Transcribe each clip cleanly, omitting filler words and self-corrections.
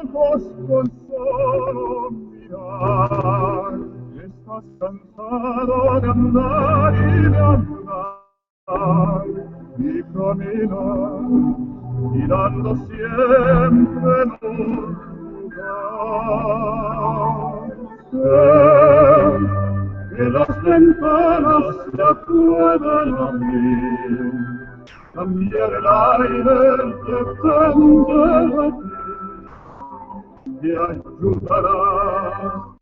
ojos con solo mirar. Estás cansado de andar y de andar y caminar, mirando siempre en un lugar. Sé que las ventanas ya pueden abrir, cambiar el aire depende de ti, te ayudará.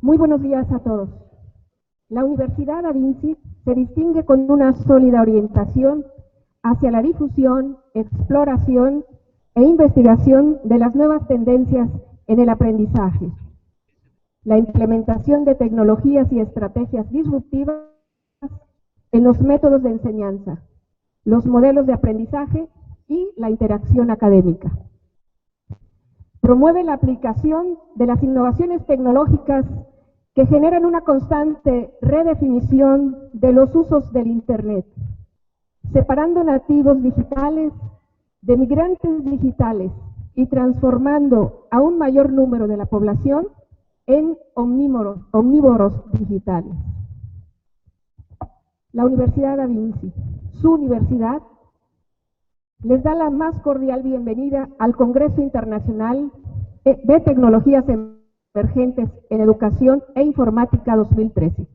Muy buenos días a todos. La Universidad udavinci se distingue con una sólida orientación hacia la difusión, exploración e investigación de las nuevas tendencias en el aprendizaje, la implementación de tecnologías y estrategias disruptivas en los métodos de enseñanza, los modelos de aprendizaje y la interacción académica. Promueve la aplicación de las innovaciones tecnológicas que generan una constante redefinición de los usos del Internet, separando nativos digitales de migrantes digitales y transformando a un mayor número de la población en omnívoros digitales. La Universidad udavinci, su universidad, les da la más cordial bienvenida al Congreso Internacional de Tecnologías Emergentes en Educación e Informática 2013.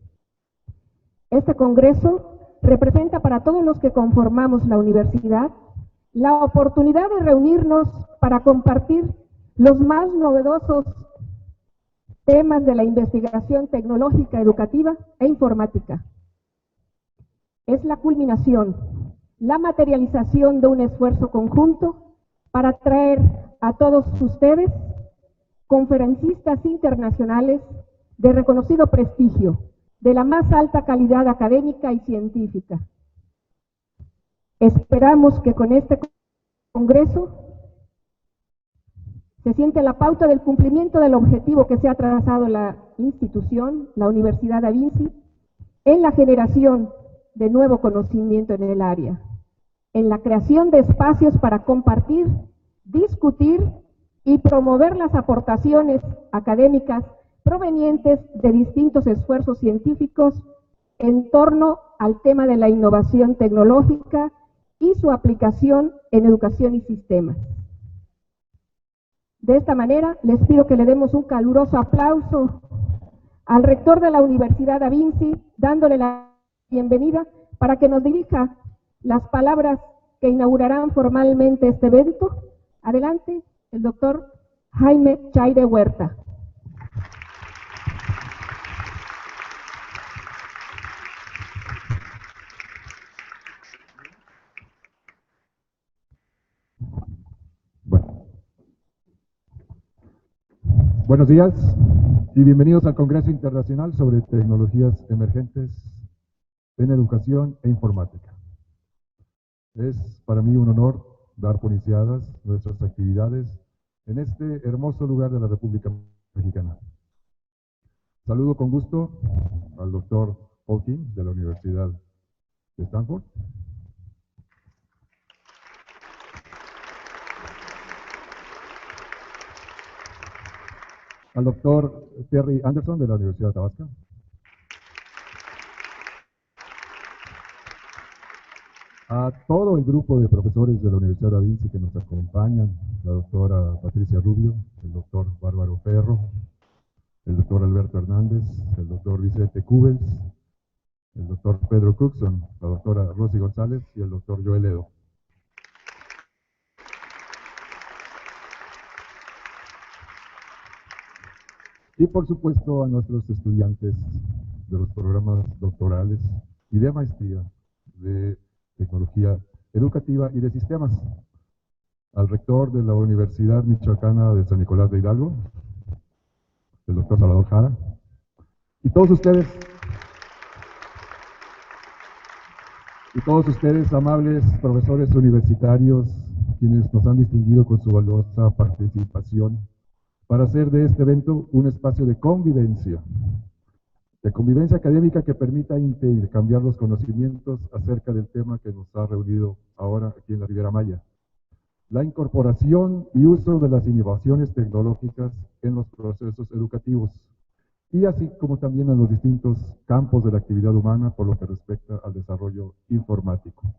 Este congreso representa para todos los que conformamos la universidad la oportunidad de reunirnos para compartir los más novedosos temas de la investigación tecnológica, educativa e informática. Es la culminación, la materialización de un esfuerzo conjunto para traer a todos ustedes conferencistas internacionales de reconocido prestigio, de la más alta calidad académica y científica. Esperamos que con este Congreso se siente la pauta del cumplimiento del objetivo que se ha trazado la institución, la Universidad udavinci, en la generación de nuevo conocimiento en el área, en la creación de espacios para compartir, discutir y promover las aportaciones académicas provenientes de distintos esfuerzos científicos en torno al tema de la innovación tecnológica y su aplicación en educación y sistemas. De esta manera, les pido que le demos un caluroso aplauso al rector de la Universidad udavinci, dándole la bienvenida para que nos dirija las palabras que inaugurarán formalmente este evento. Adelante, el doctor Jaime Chaire Huerta. Buenos días y bienvenidos al Congreso Internacional sobre Tecnologías Emergentes en Educación e Informática. Es para mí un honor dar por iniciadas nuestras actividades en este hermoso lugar de la República Mexicana. Saludo con gusto al doctor Paul Kim de la Universidad de Stanford. Al doctor Terry Anderson de la Universidad de Tabasco. A todo el grupo de profesores de la Universidad udavinci que nos acompañan, la doctora Patricia Rubio, el doctor Bárbaro Ferro, el doctor Alberto Hernández, el doctor Vicente Cubels, el doctor Pedro Cookson, la doctora Rosy González y el doctor Joel Edo. Y por supuesto a nuestros estudiantes de los programas doctorales y de maestría de tecnología educativa y de sistemas. Al rector de la Universidad Michoacana de San Nicolás de Hidalgo, el doctor Salvador Jara, y todos ustedes, amables profesores universitarios, quienes nos han distinguido con su valiosa participación para hacer de este evento un espacio de convivencia académica que permita intercambiar los conocimientos acerca del tema que nos ha reunido ahora aquí en la Riviera Maya: la incorporación y uso de las innovaciones tecnológicas en los procesos educativos, y así como también en los distintos campos de la actividad humana por lo que respecta al desarrollo informático.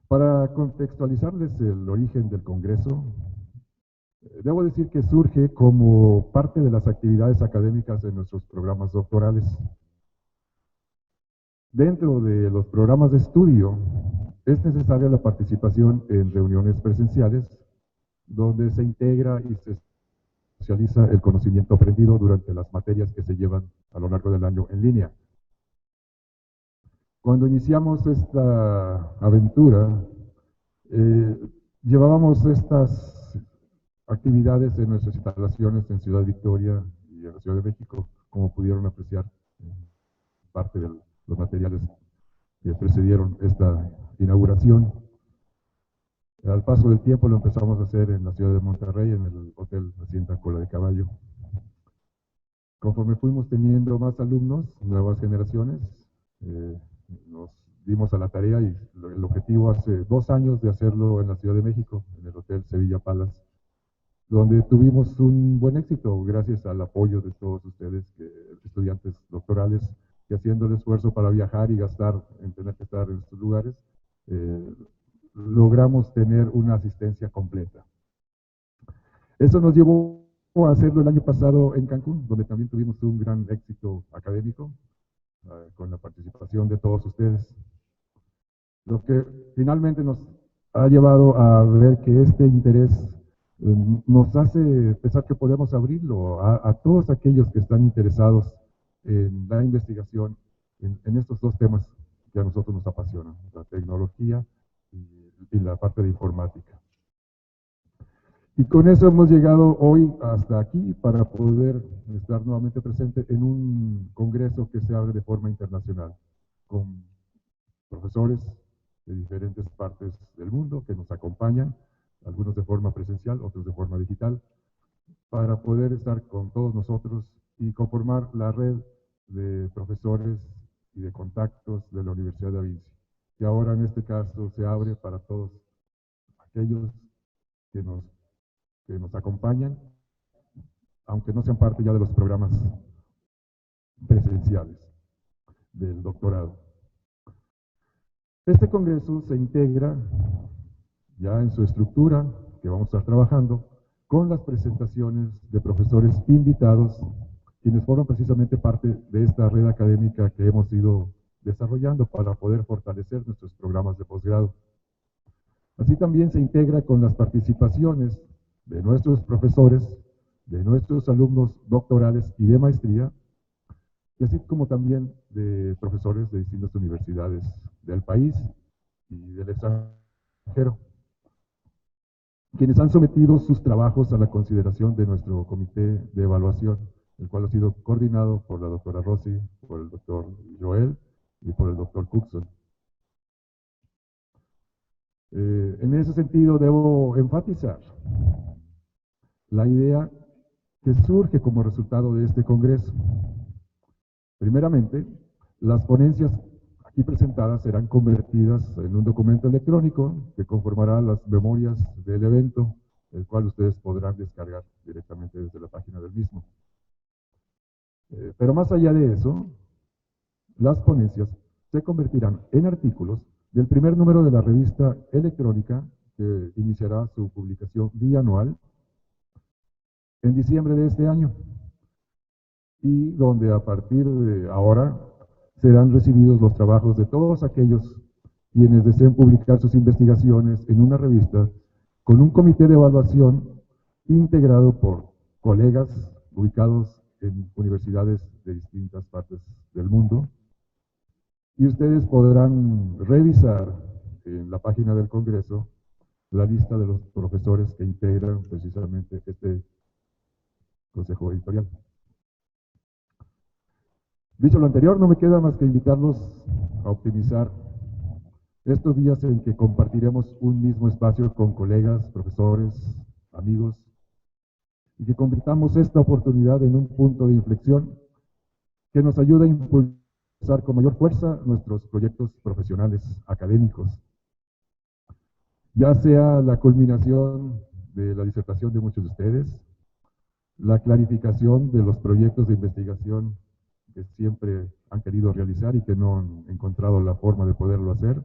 Para contextualizarles el origen del Congreso, debo decir que surge como parte de las actividades académicas de nuestros programas doctorales. Dentro de los programas de estudio, es necesaria la participación en reuniones presenciales, donde se integra y se socializa el conocimiento aprendido durante las materias que se llevan a lo largo del año en línea. Cuando iniciamos esta aventura, llevábamos estas actividades en nuestras instalaciones en Ciudad Victoria y en la Ciudad de México, como pudieron apreciar parte de los materiales que precedieron esta inauguración. Al paso del tiempo lo empezamos a hacer en la ciudad de Monterrey, en el Hotel Hacienda Cola de Caballo. Conforme fuimos teniendo más alumnos, nuevas generaciones, nos dimos a la tarea y el objetivo hace 2 años de hacerlo en la Ciudad de México, en el Hotel Sevilla Palace, donde tuvimos un buen éxito gracias al apoyo de todos ustedes, estudiantes doctorales, que haciendo el esfuerzo para viajar y gastar en tener que estar en estos lugares, logramos tener una asistencia completa. Eso nos llevó a hacerlo el año pasado en Cancún, donde también tuvimos un gran éxito académico, con la participación de todos ustedes. lo que finalmente nos ha llevado a ver que este interés nos hace pensar que podemos abrirlo a todos aquellos que están interesados en la investigación en estos dos temas que a nosotros nos apasionan, la tecnología y la parte de informática. Y con eso hemos llegado hoy hasta aquí para poder estar nuevamente presente en un congreso que se abre de forma internacional, con profesores de diferentes partes del mundo que nos acompañan, algunos de forma presencial, otros de forma digital, para poder estar con todos nosotros y conformar la red de profesores y de contactos de la Universidad de udavinci, que ahora en este caso se abre para todos aquellos que nos acompañan, aunque no sean parte ya de los programas presenciales del doctorado. Este congreso se integra ya en su estructura, que vamos a estar trabajando, con las presentaciones de profesores invitados, quienes fueron precisamente parte de esta red académica que hemos ido desarrollando para poder fortalecer nuestros programas de posgrado. Así también se integra con las participaciones de nuestros profesores, de nuestros alumnos doctorales y de maestría, y así como también de profesores de distintas universidades del país y del extranjero, quienes han sometido sus trabajos a la consideración de nuestro comité de evaluación, el cual ha sido coordinado por la doctora Rossi, por el doctor Joel y por el doctor Cookson. En ese sentido debo enfatizar la idea que surge como resultado de este congreso. Primeramente, las ponencias aquí presentadas serán convertidas en un documento electrónico que conformará las memorias del evento, el cual ustedes podrán descargar directamente desde la página del mismo. Pero más allá de eso, las ponencias se convertirán en artículos del primer número de la revista electrónica que iniciará su publicación bianual en diciembre de este año, y donde a partir de ahora serán recibidos los trabajos de todos aquellos quienes deseen publicar sus investigaciones en una revista con un comité de evaluación integrado por colegas ubicados en universidades de distintas partes del mundo. Y ustedes podrán revisar en la página del Congreso la lista de los profesores que integran precisamente este consejo editorial. Dicho lo anterior, no me queda más que invitarlos a optimizar estos días en que compartiremos un mismo espacio con colegas, profesores, amigos, y que convirtamos esta oportunidad en un punto de inflexión que nos ayude a impulsar con mayor fuerza nuestros proyectos profesionales académicos, ya sea la culminación de la disertación de muchos de ustedes, la clarificación de los proyectos de investigación que siempre han querido realizar y que no han encontrado la forma de poderlo hacer,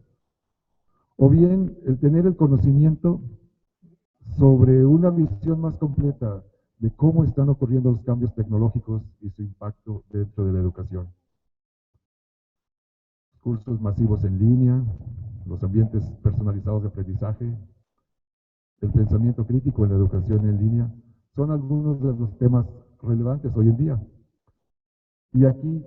o bien el tener el conocimiento sobre una visión más completa de cómo están ocurriendo los cambios tecnológicos y su impacto dentro de la educación. Cursos masivos en línea, los ambientes personalizados de aprendizaje, el pensamiento crítico en la educación en línea, son algunos de los temas relevantes hoy en día. Y aquí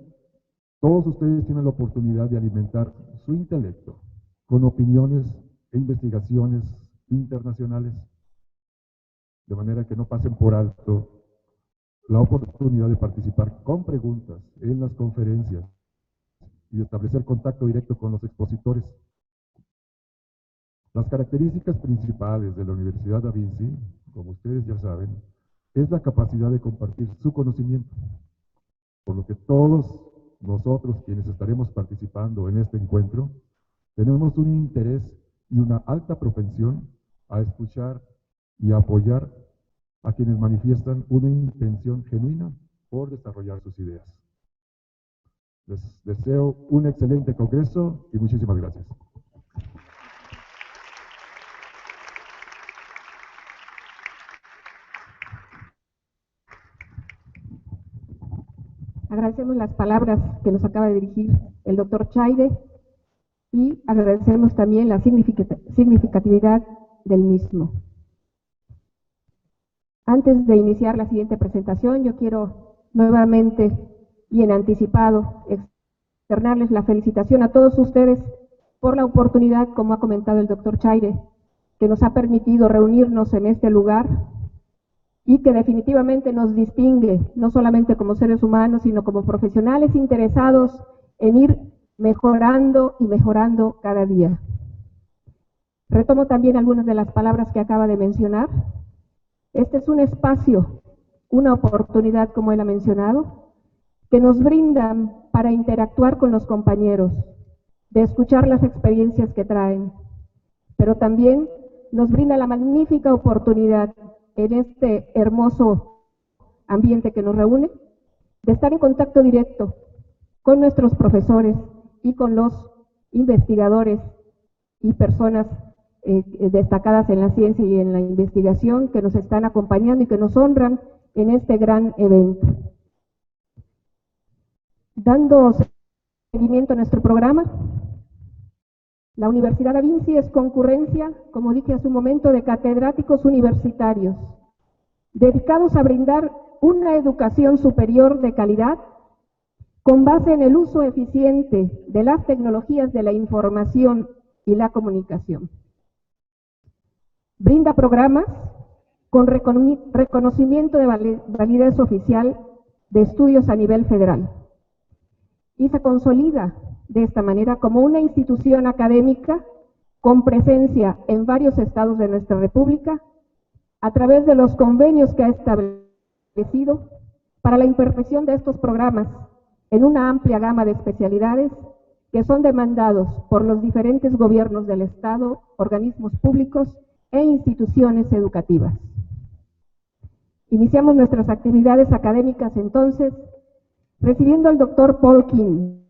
todos ustedes tienen la oportunidad de alimentar su intelecto con opiniones e investigaciones internacionales, de manera que no pasen por alto la oportunidad de participar con preguntas en las conferencias y de establecer contacto directo con los expositores. Las características principales de la Universidad udavinci, como ustedes ya saben, es la capacidad de compartir su conocimiento, por lo que todos nosotros quienes estaremos participando en este encuentro tenemos un interés y una alta propensión a escuchar y a apoyar a quienes manifiestan una intención genuina por desarrollar sus ideas. Les deseo un excelente congreso y muchísimas gracias. Agradecemos las palabras que nos acaba de dirigir el doctor Chaire. y agradecemos también la significatividad del mismo. Antes de iniciar la siguiente presentación, yo quiero nuevamente y en anticipado externarles la felicitación a todos ustedes por la oportunidad, como ha comentado el doctor Chaire, que nos ha permitido reunirnos en este lugar y que definitivamente nos distingue, no solamente como seres humanos, sino como profesionales interesados en ir mejorando y mejorando cada día. Retomo también algunas de las palabras que acaba de mencionar. Este es un espacio, una oportunidad, como él ha mencionado, que nos brindan para interactuar con los compañeros, de escuchar las experiencias que traen, pero también nos brinda la magnífica oportunidad en este hermoso ambiente que nos reúne, de estar en contacto directo con nuestros profesores y con los investigadores y personas destacadas en la ciencia y en la investigación que nos están acompañando y que nos honran en este gran evento. Dando seguimiento a nuestro programa, la Universidad udavinci es concurrencia, como dije hace un momento, de catedráticos universitarios, dedicados a brindar una educación superior de calidad con base en el uso eficiente de las tecnologías de la información y la comunicación. Brinda programas con reconocimiento de validez oficial de estudios a nivel federal y se consolida de esta manera como una institución académica con presencia en varios estados de nuestra República a través de los convenios que ha establecido para la impartición de estos programas en una amplia gama de especialidades que son demandados por los diferentes gobiernos del Estado, organismos públicos e instituciones educativas. Iniciamos nuestras actividades académicas entonces recibiendo al doctor Paul King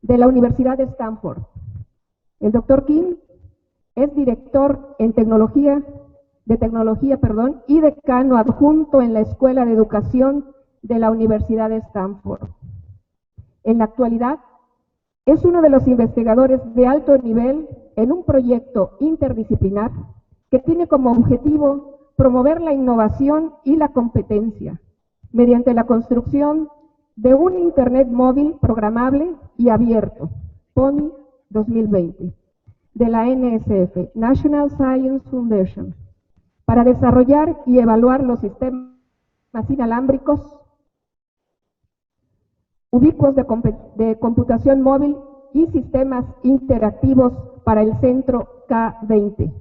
de la Universidad de Stanford. El doctor King es director en tecnología y decano adjunto en la Escuela de Educación de la Universidad de Stanford. En la actualidad, es uno de los investigadores de alto nivel en un proyecto interdisciplinar que tiene como objetivo promover la innovación y la competencia mediante la construcción de un Internet móvil programable y abierto, POMI 2020, de la NSF, National Science Foundation, para desarrollar y evaluar los sistemas inalámbricos ubicuos de computación móvil y sistemas interactivos para el centro K20,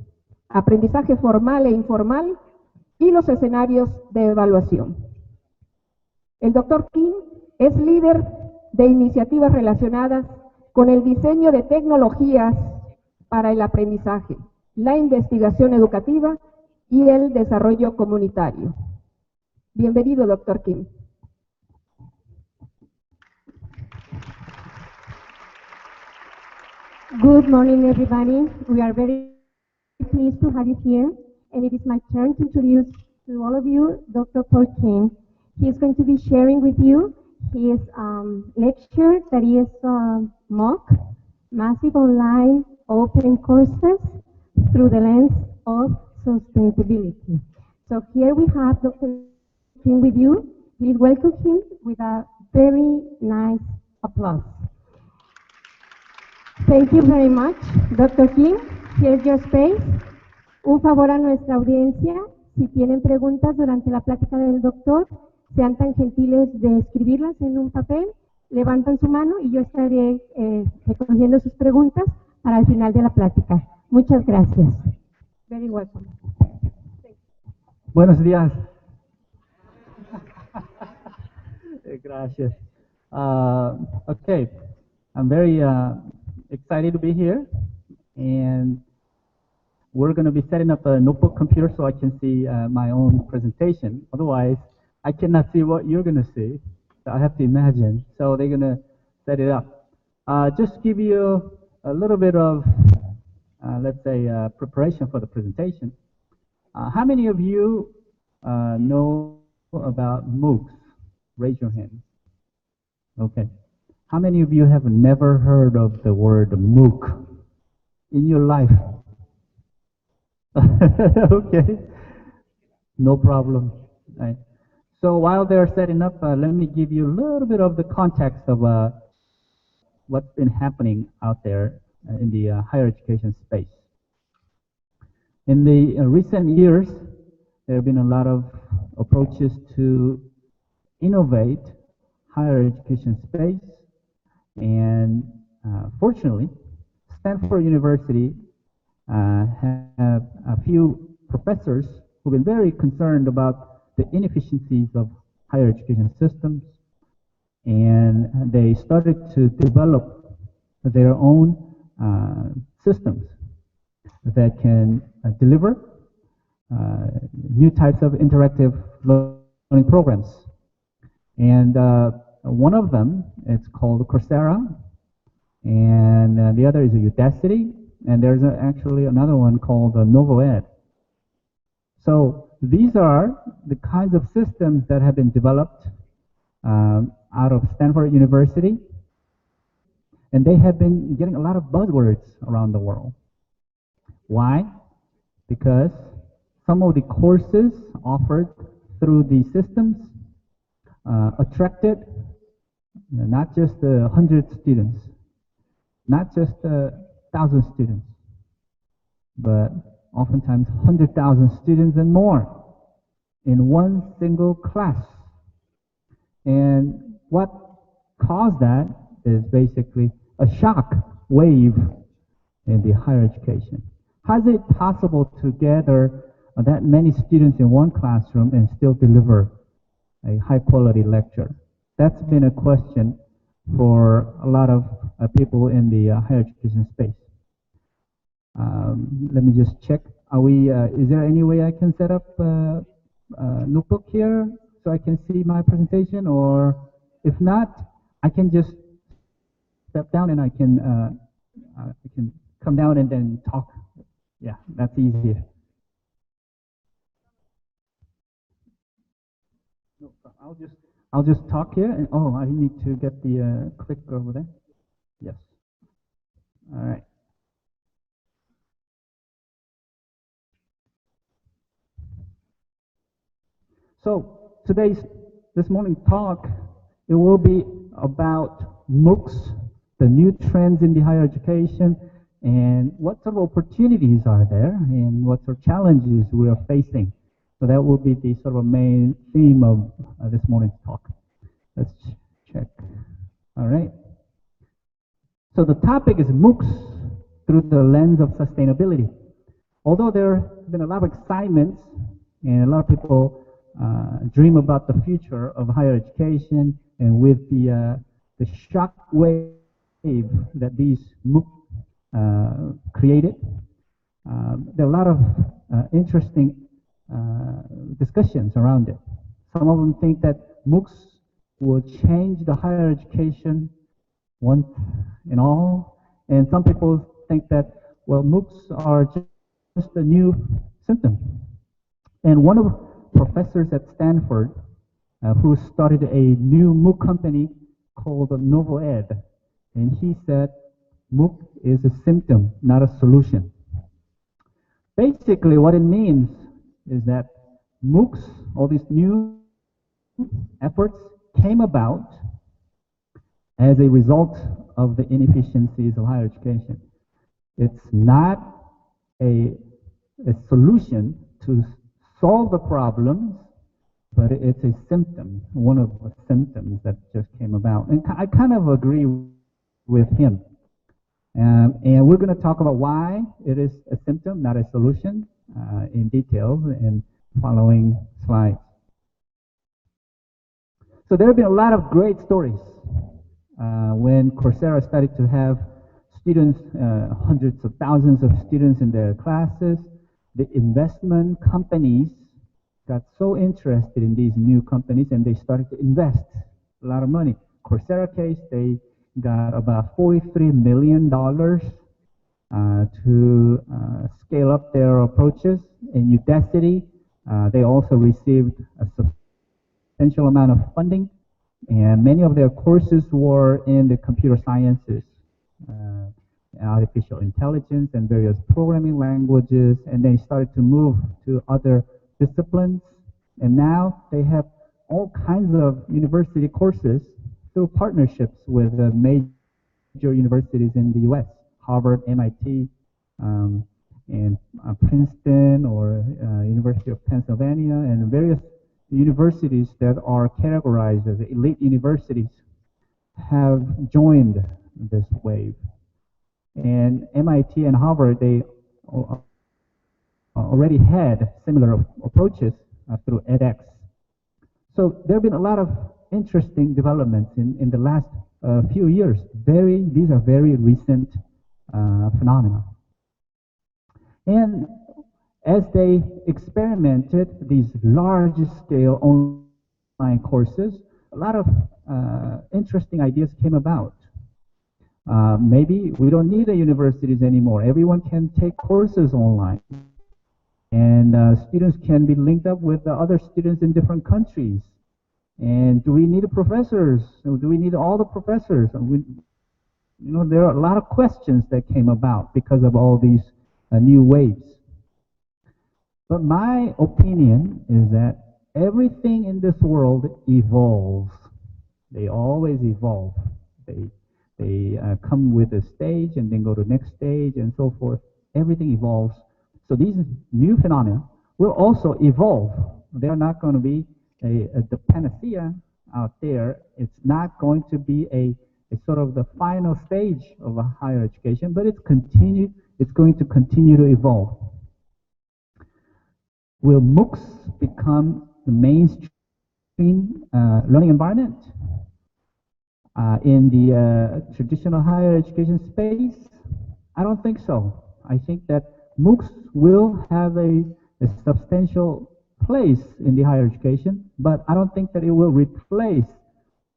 aprendizaje formal e informal y los escenarios de evaluación. El Dr. King es líder de iniciativas relacionadas con el diseño de tecnologías para el aprendizaje, la investigación educativa y el desarrollo comunitario. Bienvenido, Dr. King. Good morning, everybody. We are very pleased to have you here, and it is my turn to introduce to all of you Dr. Paul King. He is going to be sharing with you his lecture that is MOOC, Massive Online Open Courses through the lens of sustainability. So here we have Dr. King with you. Please welcome him with a very nice applause. Thank you very much, Dr. King. Here's your space. Un favor a nuestra audiencia, si tienen preguntas durante la plática del doctor, sean tan gentiles de escribirlas en un papel, levantan su mano y yo estaré recogiendo sus preguntas para el final de la plática. Muchas gracias. Very welcome. Buenos días. Gracias. Okay, I'm very excited to be here, and we're going to be setting up a notebook computer so I can see my own presentation. Otherwise, I cannot see what you're going to see, so I have to imagine. So they're going to set it up. Just give you a little bit of, let's say, preparation for the presentation. How many of you know about MOOCs? Raise your hand. Okay. How many of you have never heard of the word MOOC in your life? Okay, no problem. Right. So while they're setting up, let me give you a little bit of the context of what's been happening out there in the higher education space. In the recent years, there have been a lot of approaches to innovate higher education space, and fortunately, Stanford University have a few professors who've been very concerned about the inefficiencies of higher education systems, and they started to develop their own systems that can deliver new types of interactive learning programs. And one of them, it's called Coursera, and the other is Udacity, and there's actually another one called NovoEd. So these are the kinds of systems that have been developed out of Stanford University, and they have been getting a lot of buzzwords around the world. Why? Because some of the courses offered through these systems attracted not just 100 students, not just 1,000 students, but oftentimes 100,000 students and more in one single class. And what caused that is basically a shock wave in the higher education. How is it possible to gather that many students in one classroom and still deliver a high quality lecture? That's been a question for a lot of people in the higher education space. Let me just check. Are we? Is there any way I can set up a notebook here so I can see my presentation? Or if not, I can just step down and I can come down and then talk. Yeah, that's easier. No, I'll just talk here. And, oh, I need to get the click over there. Yes. All right. So this morning's talk, it will be about MOOCs, the new trends in the higher education, and what sort of opportunities are there, and what sort of challenges we are facing. So that will be the sort of main theme of this morning's talk. Let's check. All right. So the topic is MOOCs through the lens of sustainability. Although there have been a lot of excitement and a lot of people dream about the future of higher education, and with the shock wave that these MOOCs created, there are a lot of interesting discussions around it. Some of them think that MOOCs will change the higher education once and all, and some people think that, well, MOOCs are just a new symptom. And one of professors at Stanford who started a new MOOC company called NovoEd, and he said MOOC is a symptom, not a solution. Basically what it means is that MOOCs, all these new efforts, came about as a result of the inefficiencies of higher education. It's not a solution to solve the problems, but it's a symptom, one of the symptoms that just came about. And I kind of agree with him. And we're going to talk about why it is a symptom, not a solution, in details in following slides. So there have been a lot of great stories when Coursera started to have students, hundreds of thousands of students in their classes. The investment companies got so interested in these new companies, and they started to invest a lot of money. Coursera case, they got about $43 million to scale up their approaches. In Udacity, they also received a substantial amount of funding And many of their courses were in the computer sciences, artificial intelligence, and various programming languages. And they started to move to other disciplines. And now they have all kinds of university courses through partnerships with major universities in the U.S., Harvard, MIT, and Princeton, or University of Pennsylvania, and various universities that are categorized as elite universities have joined this wave. And MIT and Harvard, they already had similar approaches through edX. So there have been a lot of interesting developments in the last few years. These are very recent phenomena. And as they experimented these large-scale online courses, a lot of interesting ideas came about. Maybe we don't need the universities anymore. Everyone can take courses online. And students can be linked up with other students in different countries. And do we need professors? Do we need all the professors? There are a lot of questions that came about because of all these new waves. But my opinion is that everything in this world evolves. They always evolve. They come with a stage and then go to the next stage and so forth. Everything evolves. So these new phenomena will also evolve. They're not going to be the panacea out there. It's not going to be a sort of the final stage of a higher education, but it's going to continue to evolve. Will MOOCs become the mainstream learning environment in the traditional higher education space? I don't think so. I think that MOOCs will have a substantial place in the higher education, but I don't think that it will replace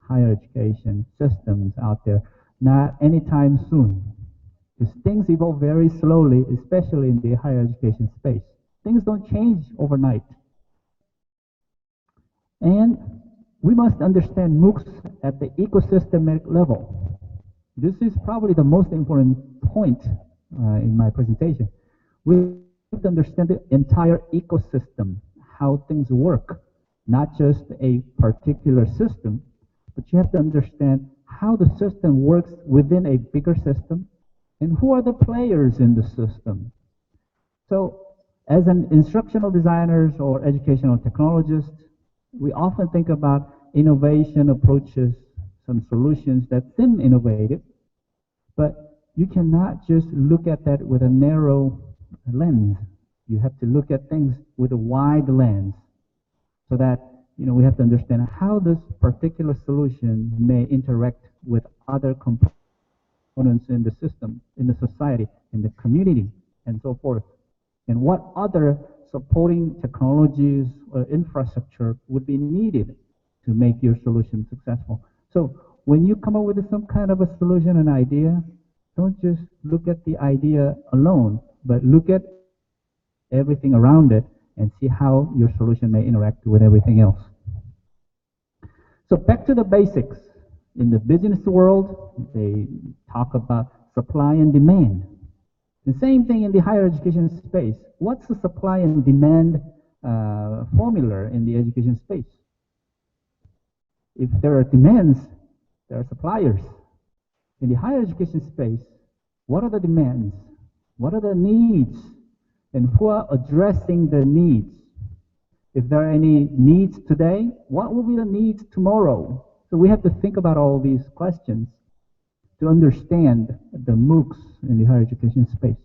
higher education systems out there, not anytime soon. Because things evolve very slowly, especially in the higher education space. Things don't change overnight. And we must understand MOOCs at the ecosystemic level. This is probably the most important point in my presentation. We have to understand the entire ecosystem, how things work, not just a particular system, but you have to understand how the system works within a bigger system and who are the players in the system. So as an instructional designers or educational technologists, we often think about innovation approaches, some solutions that seem innovative, but you cannot just look at that with a narrow lens. You have to look at things with a wide lens, so that we have to understand how this particular solution may interact with other components in the system, in the society, in the community, and so forth. And what other supporting technologies or infrastructure would be needed to make your solution successful. So when you come up with some kind of a solution, an idea, don't just look at the idea alone, but look at everything around it and see how your solution may interact with everything else. So back to the basics. In the business world, they talk about supply and demand. The same thing in the higher education space. What's the supply and demand formula in the education space? If there are demands, there are suppliers. In the higher education space, what are the demands? What are the needs? And who are addressing the needs? If there are any needs today, what will be the needs tomorrow? So we have to think about all these questions to understand the MOOCs in the higher education space.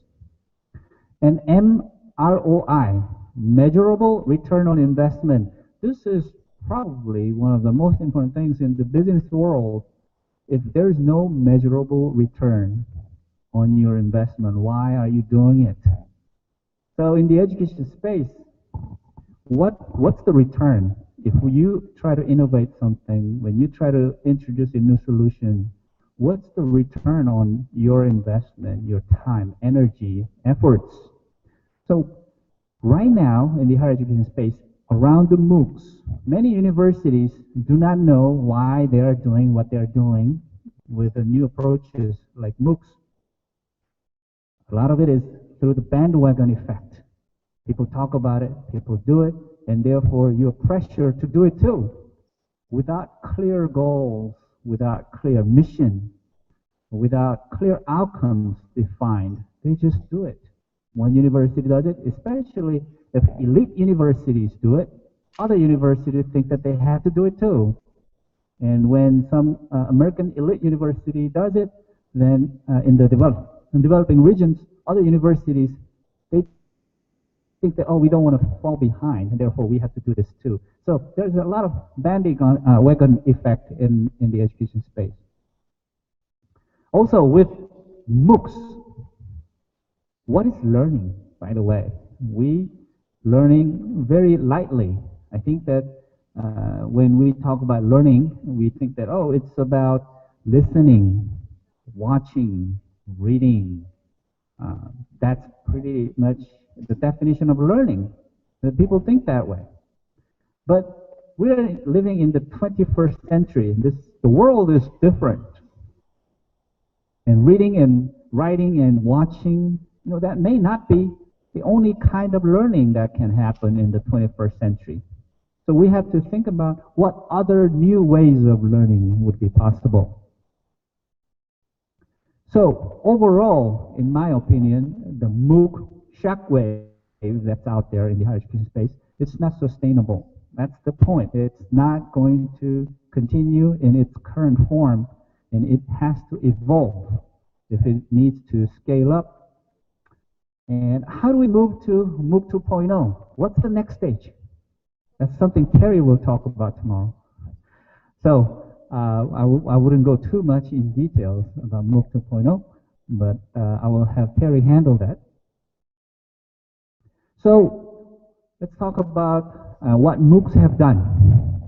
And MROI, measurable return on investment. This is probably one of the most important things in the business world. If there's no measurable return on your investment, why are you doing it? So in the education space, what's the return? If you try to innovate something, when you try to introduce a new solution, what's the return on your investment, your time, energy, efforts? So right now in the higher education space, around the MOOCs. Many universities do not know why they are doing what they are doing with the new approaches like MOOCs. A lot of it is through the bandwagon effect. People talk about it, people do it, and therefore you're pressured to do it too. Without clear goals, without clear mission, without clear outcomes defined, they just do it. One university does it, especially if elite universities do it, other universities think that they have to do it too. And when some American elite university does it, then in developing regions, other universities, they think that, oh, we don't want to fall behind, and therefore we have to do this too. So there's a lot of bandwagon effect in the education space. Also with MOOCs, what is learning, by the way? We learning very lightly. I think that when we talk about learning, we think that, oh, it's about listening, watching, reading. That's pretty much the definition of learning. That people think that way. But we're living in the 21st century. The world is different. And reading and writing and watching, that may not be the only kind of learning that can happen in the 21st century. So we have to think about what other new ways of learning would be possible. So overall, in my opinion, the MOOC shockwave that's out there in the higher education space, it's not sustainable. That's the point. It's not going to continue in its current form, and it has to evolve if it needs to scale up. And how do we move to MOOC 2.0? What's the next stage? That's something Terry will talk about tomorrow. So I wouldn't go too much in details about MOOC 2.0, but I will have Terry handle that. So let's talk about what MOOCs have done.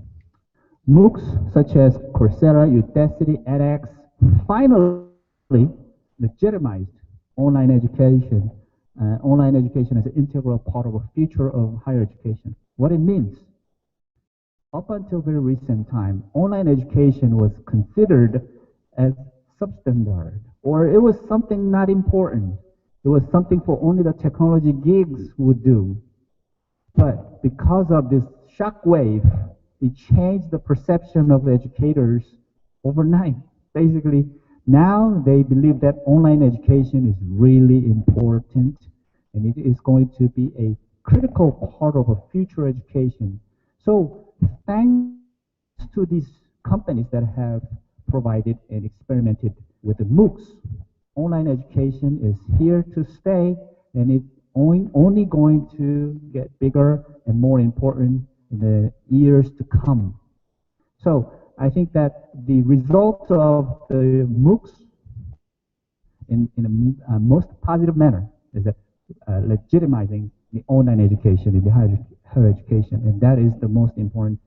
MOOCs such as Coursera, Udacity, edX finally legitimized online education as an integral part of the future of higher education. What it means, up until very recent time, online education was considered as substandard, or it was something not important. It was something for only the technology geeks would do. But because of this shockwave, it changed the perception of educators overnight. Basically, now they believe that online education is really important, and it is going to be a critical part of a future education. So thanks to these companies that have provided and experimented with the MOOCs, online education is here to stay, and it's only going to get bigger and more important in the years to come. So I think that the result of the MOOCs in a most positive manner is that legitimizing the online education in the higher education, and that is the most important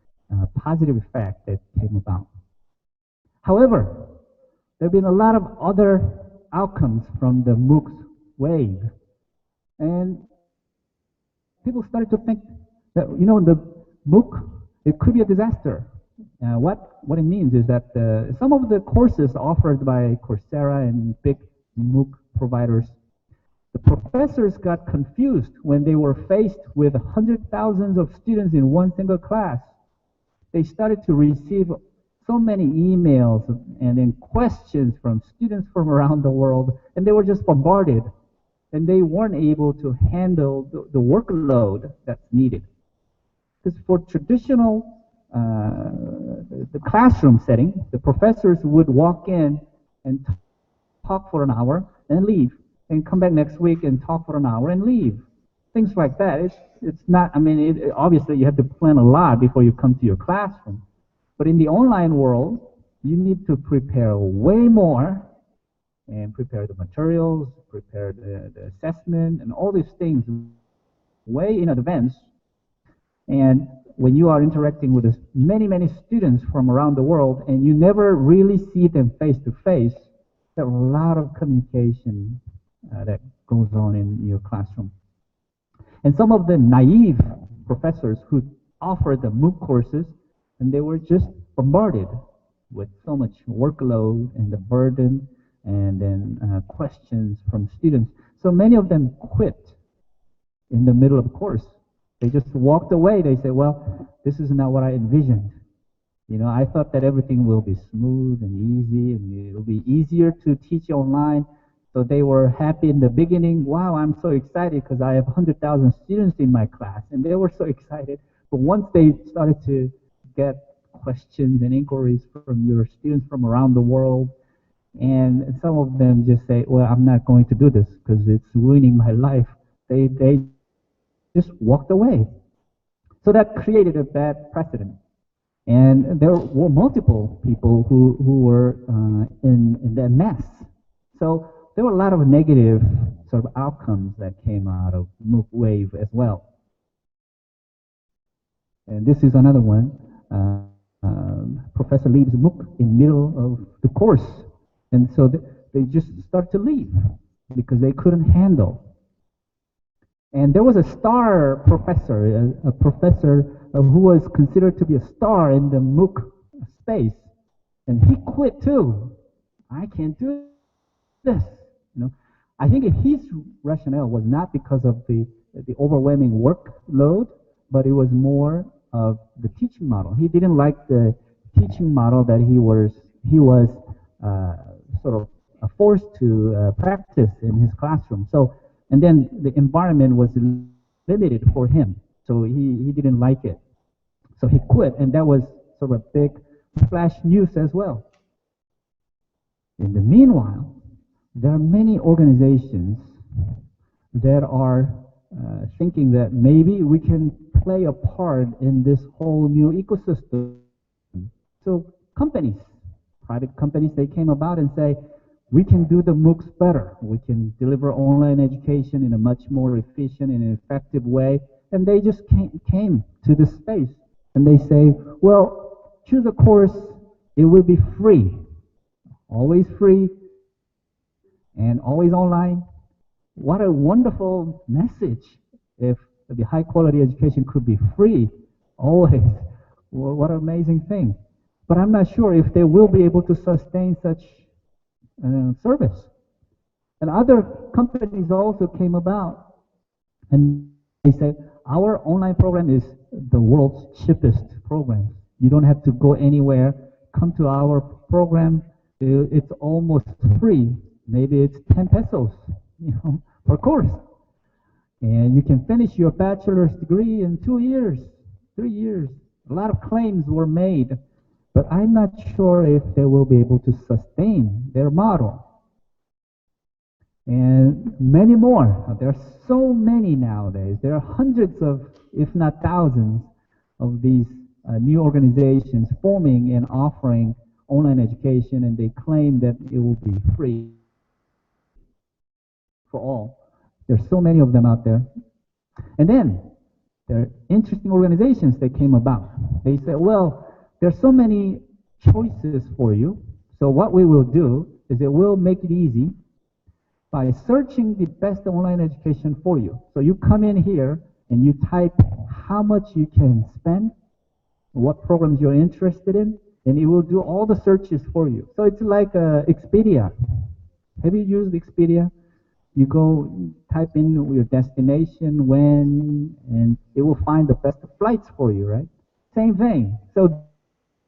positive effect that came about. However, there have been a lot of other outcomes from the MOOCs wave, and people started to think that, the MOOC, it could be a disaster. What it means is that some of the courses offered by Coursera and big MOOC providers, the professors got confused when they were faced with hundreds of thousands of students in one single class. They started to receive so many emails and then questions from students from around the world, and they were just bombarded, and they weren't able to handle the workload that's needed. Because for traditional the classroom setting, the professors would walk in and talk for an hour and leave, and come back next week and talk for an hour and leave. Things like that. It's not, obviously you have to plan a lot before you come to your classroom. But in the online world, you need to prepare way more, and prepare the materials, prepare the assessment, and all these things way in advance. And when you are interacting with many, many students from around the world, and you never really see them face to face, there's a lot of communication that goes on in your classroom. And some of the naive professors who offer the MOOC courses, and they were just bombarded with so much workload and the burden and then questions from students. So many of them quit in the middle of the course. They just walked away. They said, well, this is not what I envisioned. You know, I thought that everything will be smooth and easy and it'll be easier to teach online. So they were happy in the beginning. Wow, I'm so excited because I have 100,000 students in my class. And they were so excited. But once they started to get questions and inquiries from your students from around the world, and some of them just say, well, I'm not going to do this because it's ruining my life. They just walked away. So that created a bad precedent. And there were multiple people who were in that mess. So there were a lot of negative sort of outcomes that came out of MOOC wave as well. And this is another one. Professor leaves MOOC in the middle of the course. And so they just start to leave because they couldn't handle. And there was a star professor, a professor who was considered to be a star in the MOOC space. And he quit too. I can't do this. You know, I think his rationale was not because of the overwhelming workload, but it was more of the teaching model. He didn't like the teaching model that he was sort of forced to practice in his classroom. So, and then the environment was limited for him, so he didn't like it. So he quit, and that was sort of a big flash news as well. In the meanwhile, there are many organizations that are thinking that maybe we can play a part in this whole new ecosystem. So companies, private companies, they came about and say, we can do the MOOCs better. We can deliver online education in a much more efficient and effective way. And they just came to this space. And they say, well, choose a course. It will be free. Always free. And always online. What a wonderful message. If the high quality education could be free. Always. Well, what an amazing thing. But I'm not sure if they will be able to sustain such service. And other companies also came about and they said, our online program is the world's cheapest program. You don't have to go anywhere. Come to our program. It's almost free. Maybe it's 10 pesos, you know, per course. And you can finish your bachelor's degree in 2 years, 3 years. A lot of claims were made. But I'm not sure if they will be able to sustain their model. And many more. There are so many nowadays. There are hundreds of, if not thousands, of these new organizations forming and offering online education, and they claim that it will be free for all. There's so many of them out there. And then there are interesting organizations that came about. They said, well, there's so many choices for you. So what we will do is it will make it easy by searching the best online education for you. So you come in here and you type how much you can spend, what programs you're interested in, and it will do all the searches for you. So it's like Expedia. Have you used Expedia? You go type in your destination, when, and it will find the best flights for you, right? Same thing. So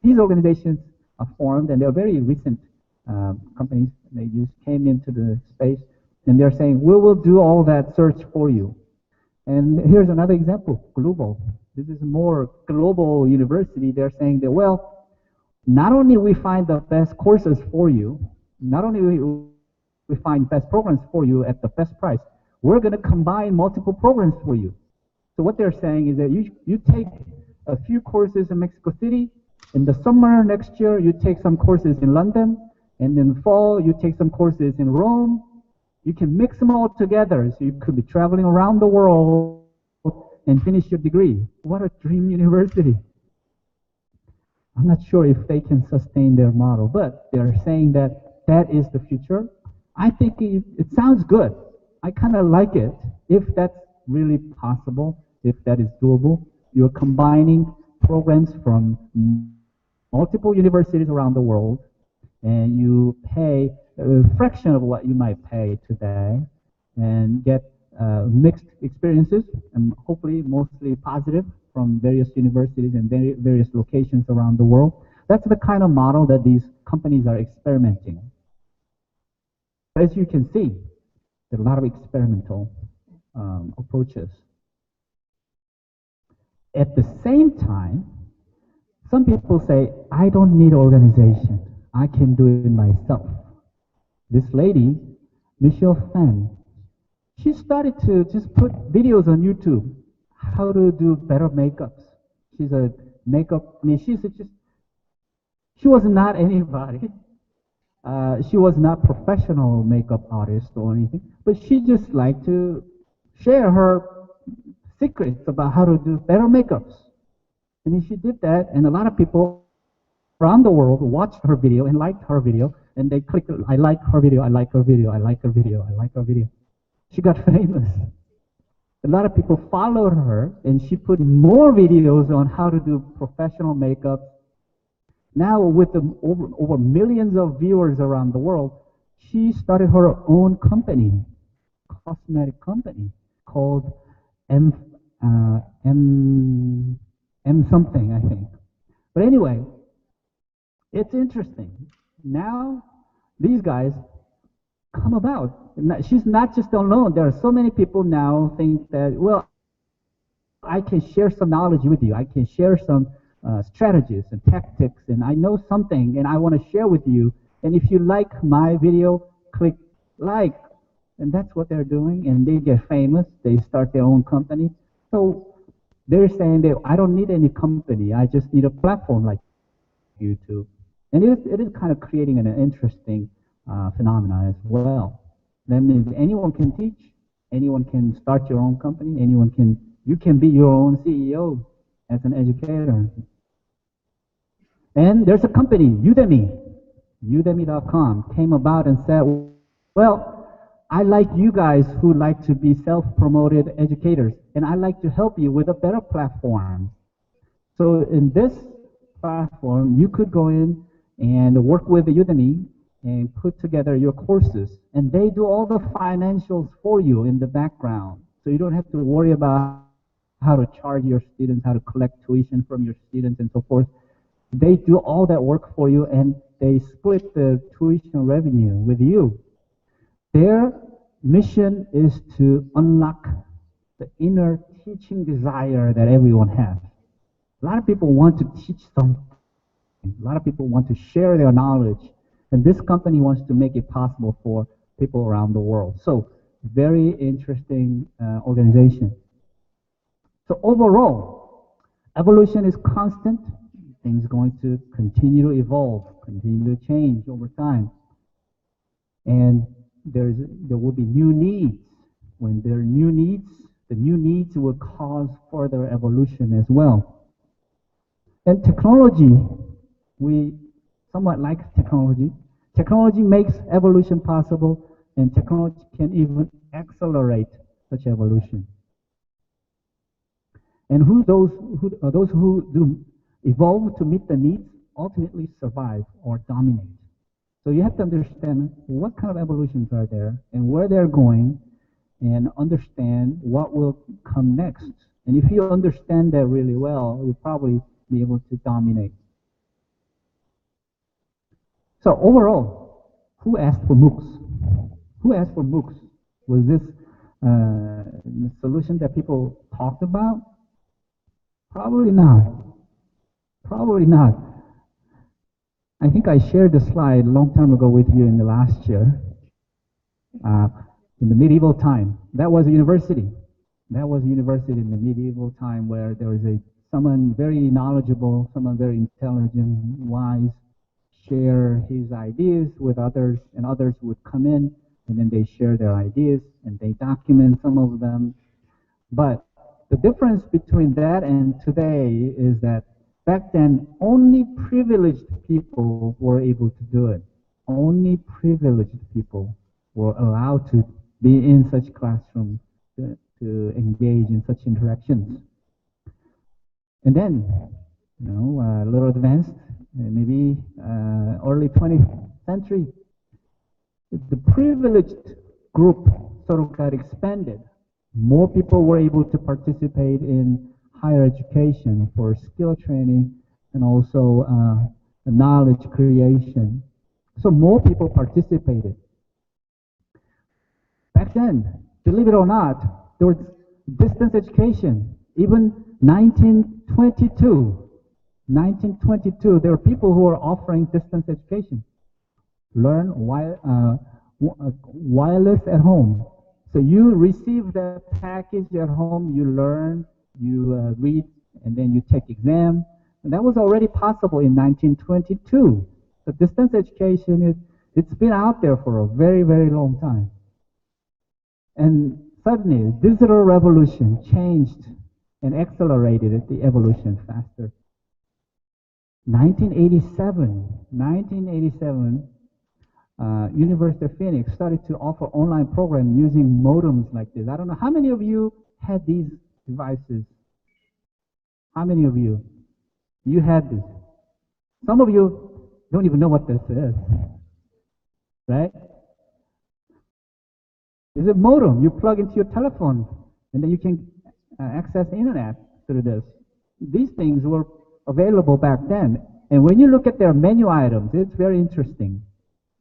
these organizations are formed, and they're very recent companies. They just came into the space, and they're saying, we will do all that search for you. And here's another example, Global. This is a more global university. They're saying that, well, not only we find the best courses for you, not only we find best programs for you at the best price, we're going to combine multiple programs for you. So what they're saying is that you take a few courses in Mexico City. In the summer next year, you take some courses in London, and in the fall, you take some courses in Rome. You can mix them all together, so you could be traveling around the world and finish your degree. What a dream university. I'm not sure if they can sustain their model, but they're saying that that is the future. I think it sounds good. I kind of like it, if that's really possible, if that is doable. You're combining programs from multiple universities around the world, and you pay a fraction of what you might pay today and get mixed experiences, and hopefully mostly positive, from various universities and various locations around the world. That's the kind of model that these companies are experimenting. As you can see, there are a lot of experimental approaches. At the same time, some people say, I don't need organization. I can do it myself. This lady, Michelle Fan, she started to just put videos on YouTube, how to do better makeups. She's a makeup, I mean, she was not anybody. She was not professional makeup artist or anything, but she just liked to share her secrets about how to do better makeups. And then she did that, and a lot of people around the world watched her video and liked her video, and they clicked, I like her video, I like her video, I like her video, I like her video. She got famous. A lot of people followed her, and she put more videos on how to do professional makeup. Now, with over millions of viewers around the world, she started her own company, cosmetic company, called M something, I think. But anyway, it's interesting. Now, these guys come about. She's not just alone. There are so many people now think that, well, I can share some knowledge with you. I can share some strategies and tactics, and I know something, and I want to share with you. And if you like my video, click like. And that's what they're doing, and they get famous. They start their own company. So they're saying that I don't need any company. I just need a platform like YouTube. And it is kind of creating an interesting phenomenon as well. That means anyone can teach, anyone can start your own company, you can be your own CEO as an educator. And there's a company, Udemy, Udemy.com, came about and said, well, I like you guys who like to be self-promoted educators, and I like to help you with a better platform. So in this platform, you could go in and work with Udemy and put together your courses, and they do all the financials for you in the background. So you don't have to worry about how to charge your students, how to collect tuition from your students, and so forth. They do all that work for you, and they split the tuition revenue with you. Their mission is to unlock the inner teaching desire that everyone has. A lot of people want to teach something. A lot of people want to share their knowledge, and this company wants to make it possible for people around the world. So, very interesting organization. So overall, evolution is constant. Things are going to continue to evolve, continue to change over time. And there will be new needs. When there are new needs, the new needs will cause further evolution as well. And technology, we somewhat like technology. Technology makes evolution possible, and technology can even accelerate such evolution. And those who do evolve to meet the needs ultimately survive or dominate. So you have to understand what kind of evolutions are there and where they're going, and understand what will come next. And if you understand that really well, you'll probably be able to dominate. So overall, who asked for MOOCs? Who asked for MOOCs? Was this the solution that people talked about? Probably not. Probably not. I think I shared the slide a long time ago with you in the last year. In the medieval time, that was a university. That was a university in the medieval time where there was someone very knowledgeable, someone very intelligent, wise, share his ideas with others, and others would come in, and then they share their ideas, and they document some of them. But the difference between that and today is that back then, only privileged people were able to do it. Only privileged people were allowed to be in such classrooms, to engage in such interactions. And then, a little advanced, maybe early 20th century, the privileged group sort of got expanded. More people were able to participate in higher education for skill training and also knowledge creation. So more people participated. Back then, believe it or not, there was distance education. Even 1922, there were people who were offering distance education. Learn wireless at home. So you receive the package at home, you learn, you read, and then you take exam. And that was already possible in 1922. So distance education, it's been out there for a very, very long time. And suddenly, digital revolution changed and accelerated the evolution faster. 1987, University of Phoenix started to offer online program using modems like this. I don't know how many of you had these devices. How many of you? You had this. Some of you don't even know what this is, right? It's a modem. You plug into your telephone, and then you can access the internet through this. These things were available back then. And when you look at their menu items, it's very interesting.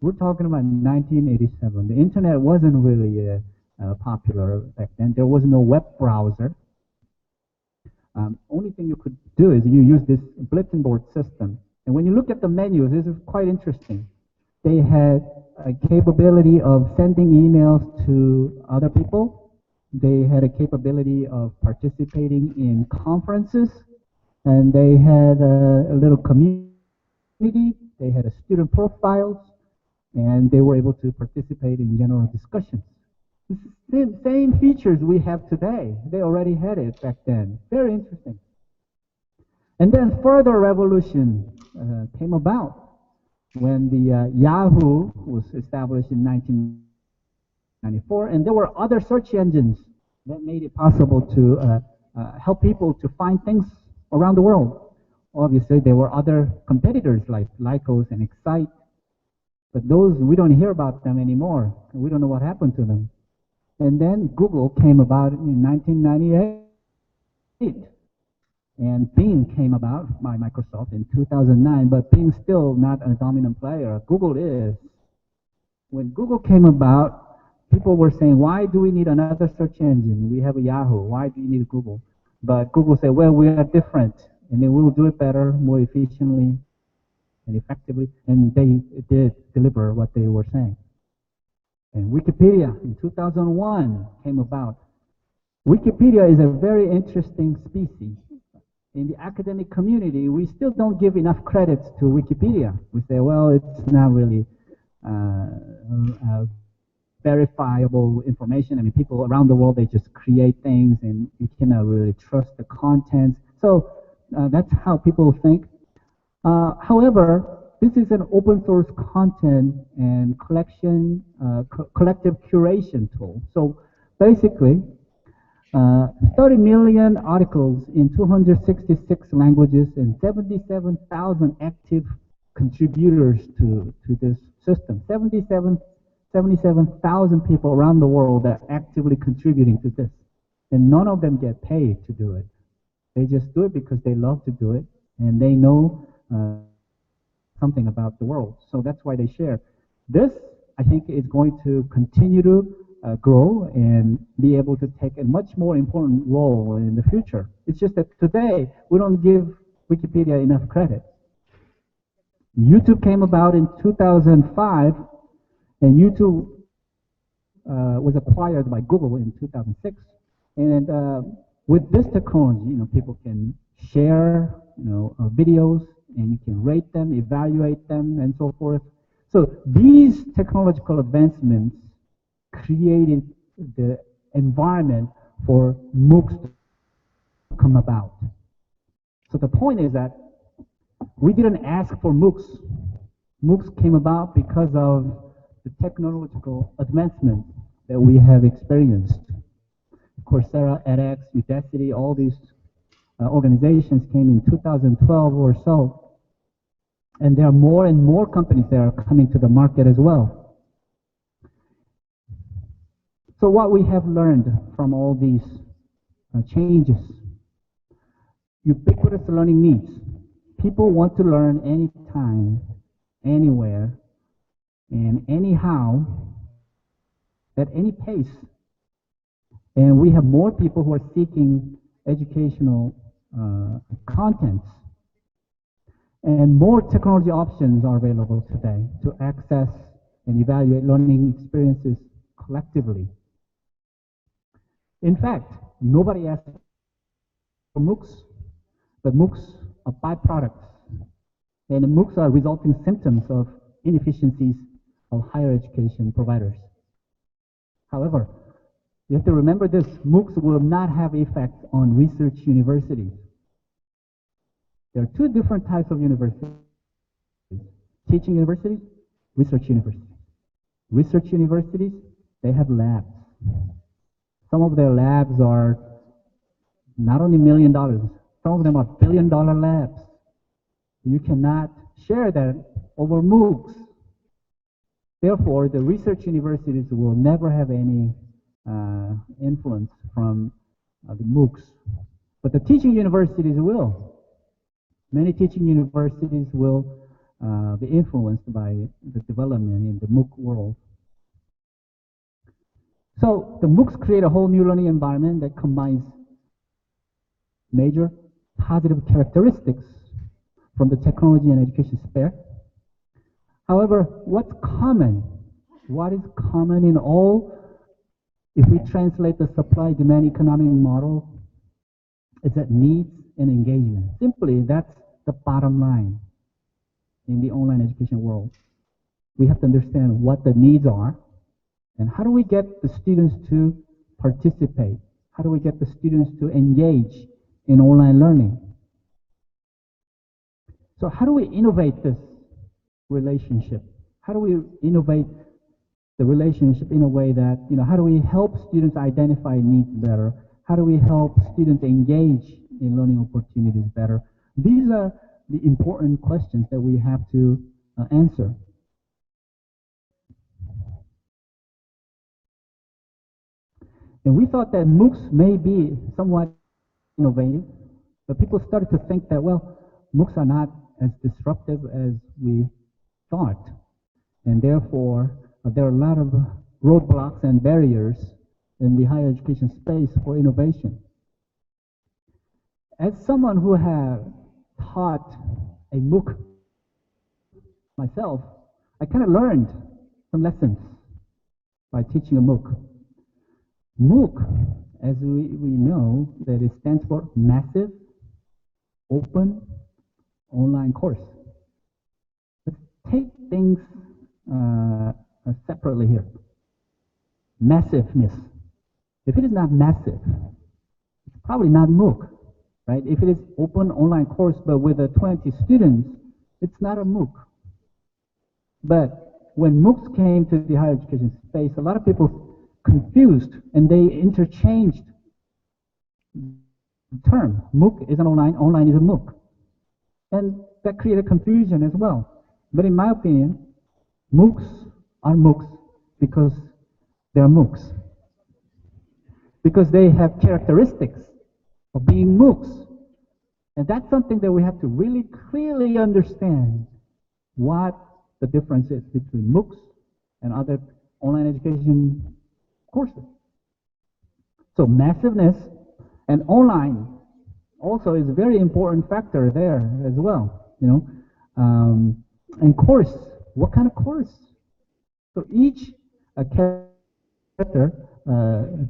We're talking about 1987. The internet wasn't really popular back then. There was no web browser. Only thing you could do is you use this bulletin board system. And when you look at the menus, this is quite interesting. They had a capability of sending emails to other people. They had a capability of participating in conferences. And they had a little community. They had a student profiles. And they were able to participate in general discussions. The same features we have today. They already had it back then. Very interesting. And then further revolution came about when the Yahoo was established in 1994, and there were other search engines that made it possible to help people to find things around the world. Obviously, there were other competitors like Lycos and Excite, but those, we don't hear about them anymore. We don't know what happened to them. And then Google came about in 1998. And Bing came about by Microsoft in 2009, but Bing's still not a dominant player. Google is. When Google came about, people were saying, why do we need another search engine? We have a Yahoo. Why do you need Google? But Google said, well, we are different, and then we will do it better, more efficiently, and effectively. And they did deliver what they were saying. And Wikipedia in 2001 came about. Wikipedia is a very interesting species. In the academic community, we still don't give enough credits to Wikipedia. We say, well, it's not really verifiable information. I mean, people around the world, they just create things, and you cannot really trust the contents. So that's how people think. However, this is an open source content and collective curation tool. So basically, 30 million articles in 266 languages and 77,000 active contributors to this system. 77,000 people around the world that are actively contributing to this. And none of them get paid to do it. They just do it because they love to do it, and they know something about the world. So that's why they share. This, I think, is going to continue to grow and be able to take a much more important role in the future. It's just that today we don't give Wikipedia enough credit. YouTube came about in 2005, and YouTube was acquired by Google in 2006. And with this technology, people can share, videos, and you can rate them, evaluate them, and so forth. So these technological advancements created the environment for MOOCs to come about. So the point is that we didn't ask for MOOCs. MOOCs came about because of the technological advancement that we have experienced. Coursera, edX, Udacity, all these organizations came in 2012 or so. And there are more and more companies that are coming to the market as well. So what we have learned from all these changes, ubiquitous learning needs. People want to learn anytime, anywhere, and anyhow, at any pace. And we have more people who are seeking educational contents. And more technology options are available today to access and evaluate learning experiences collectively. In fact, nobody asked for MOOCs, but MOOCs are byproducts. And MOOCs are resulting symptoms of inefficiencies of higher education providers. However, you have to remember this, MOOCs will not have effect on research universities. There are two different types of universities: teaching universities, research universities. Research universities, they have labs. Some of their labs are not only $1 million, some of them are billion-dollar labs. You cannot share that over MOOCs. Therefore, the research universities will never have any influence from the MOOCs. But the teaching universities will. Many teaching universities will be influenced by the development in the MOOC world. So the MOOCs create a whole new learning environment that combines major positive characteristics from the technology and education sphere. However, what's common? What is common in all, if we translate the supply-demand economic model, is that needs and engagement. Simply, that's the bottom line in the online education world. We have to understand what the needs are, and how do we get the students to participate? How do we get the students to engage in online learning? So how do we innovate this relationship? How do we innovate the relationship in a way that, how do we help students identify needs better? How do we help students engage in learning opportunities better? These are the important questions that we have to answer. And we thought that MOOCs may be somewhat innovative, but people started to think that, well, MOOCs are not as disruptive as we thought. And therefore, there are a lot of roadblocks and barriers in the higher education space for innovation. As someone who has taught a MOOC myself, I kind of learned some lessons by teaching a MOOC. MOOC, as we know, that it stands for Massive Open Online Course. Let's take things separately here. Massiveness. If it is not massive, it's probably not MOOC, right? If it is open online course but with 20 students, it's not a MOOC. But when MOOCs came to the higher education space, a lot of people confused and they interchanged the term. MOOC is an online is a MOOC. And that created confusion as well. But in my opinion, MOOCs are MOOCs because they're MOOCs. Because they have characteristics of being MOOCs. And that's something that we have to really clearly understand what the difference is between MOOCs and other online education courses. So massiveness and online also is a very important factor there as well, And course, what kind of course? So each character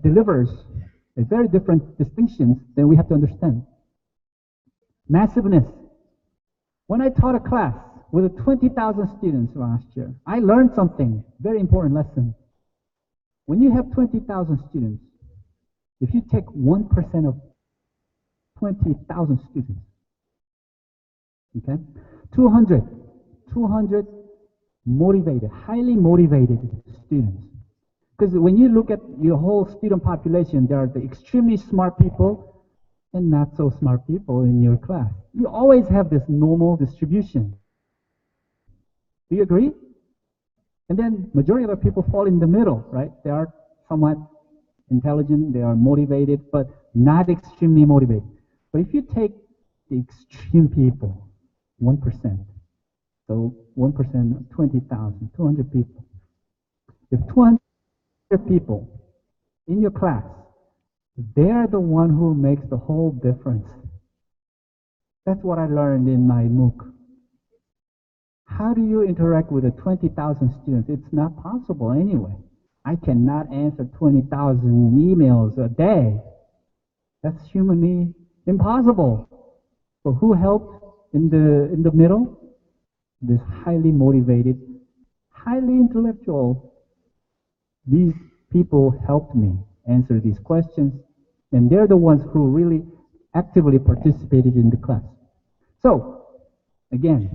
delivers a very different distinctions that we have to understand. Massiveness. When I taught a class with 20,000 students last year, I learned something, very important lesson. When you have 20,000 students, if you take 1% of 20,000 students, okay, 200 motivated, highly motivated students. Because when you look at your whole student population, there are the extremely smart people and not so smart people in your class. You always have this normal distribution. Do you agree? And then majority of the people fall in the middle, right? They are somewhat intelligent, they are motivated, but not extremely motivated. But if you take the extreme people, 1%, so 1%, 20,000, 200 people. If 200 people in your class, they're the one who makes the whole difference. That's what I learned in my MOOC. How do you interact with the 20,000 students? It's not possible anyway. I cannot answer 20,000 emails a day. That's humanly impossible. So who helped in the middle? This highly motivated, highly intellectual. These people helped me answer these questions, and they're the ones who really actively participated in the class. So, again,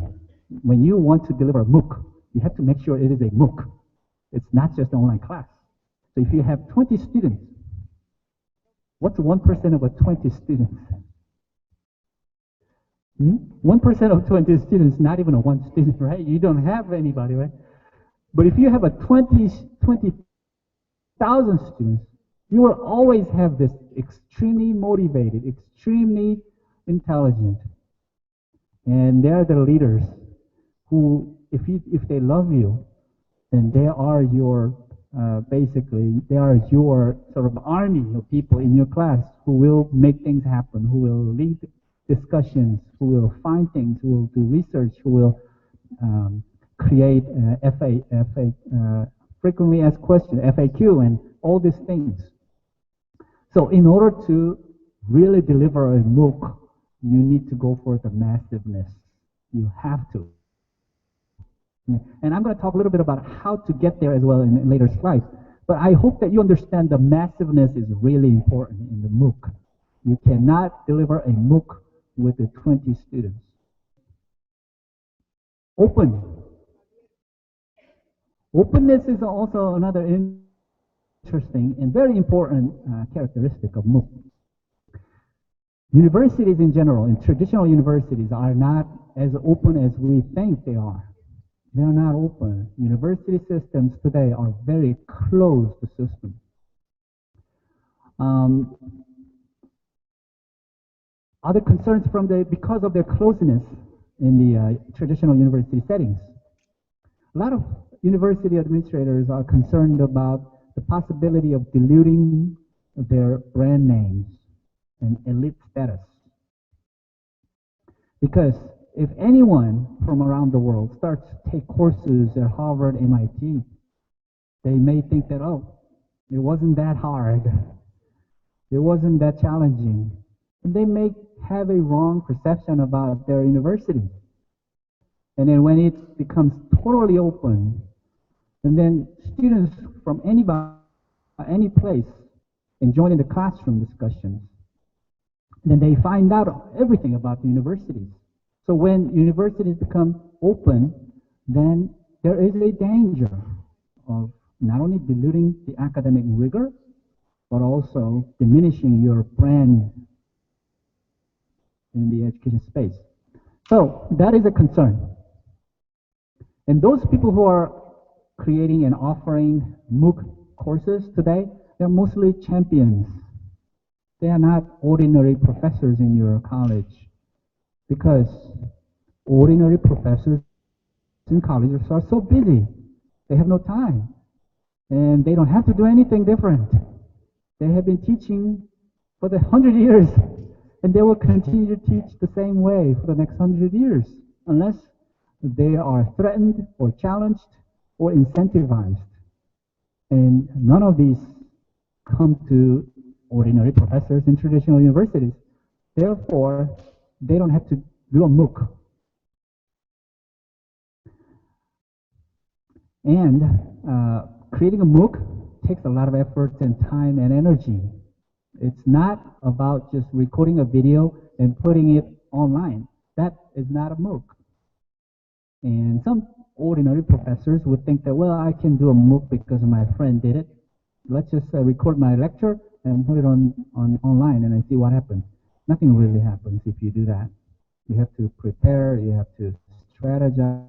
when you want to deliver a MOOC, you have to make sure it is a MOOC. It's not just an online class. So if you have 20 students, what's 1% of a 20 students? 1% of 20 students, not even a one student, right? You don't have anybody, right? But if you have a 20,000 students, you will always have this extremely motivated, extremely intelligent. And they're the leaders who, if they love you, then they are your, basically, they are your sort of army of people in your class who will make things happen, who will lead discussions, who will find things, who will do research, who will create frequently asked questions, FAQ, and all these things. So in order to really deliver a MOOC, you need to go for the massiveness. You have to. And I'm going to talk a little bit about how to get there as well in later slides. But I hope that you understand the massiveness is really important in the MOOC. You cannot deliver a MOOC with the 20 students. Open. Openness is also another interesting and very important characteristic of MOOC. Universities in general, and traditional universities, are not as open as we think they are. They are not open. University systems today are very closed systems. Other concerns because of their closeness in the traditional university settings. A lot of university administrators are concerned about the possibility of diluting their brand names and elite status. Because if anyone from around the world starts to take courses at Harvard, MIT, they may think that, oh, it wasn't that hard. It wasn't that challenging. And they may have a wrong perception about their university. And then when it becomes totally open, and then students from any place can join in the classroom discussions, then they find out everything about the universities. So when universities become open, then there is a danger of not only diluting the academic rigor, but also diminishing your brand in the education space. So that is a concern. And those people who are creating and offering MOOC courses today, they're mostly champions. They are not ordinary professors in your college, because ordinary professors in colleges are so busy. They have no time, and they don't have to do anything different. They have been teaching for the 100 years, and they will continue to teach the same way for the next 100 years, unless they are threatened or challenged or incentivized. And none of these come to ordinary professors in traditional universities. Therefore, they don't have to do a MOOC. And creating a MOOC takes a lot of effort and time and energy. It's not about just recording a video and putting it online. That is not a MOOC. And some ordinary professors would think that, well, I can do a MOOC because my friend did it. Let's just record my lecture and put it on online and I see what happens. nothing really happens if you do that. You have to prepare, you have to strategize.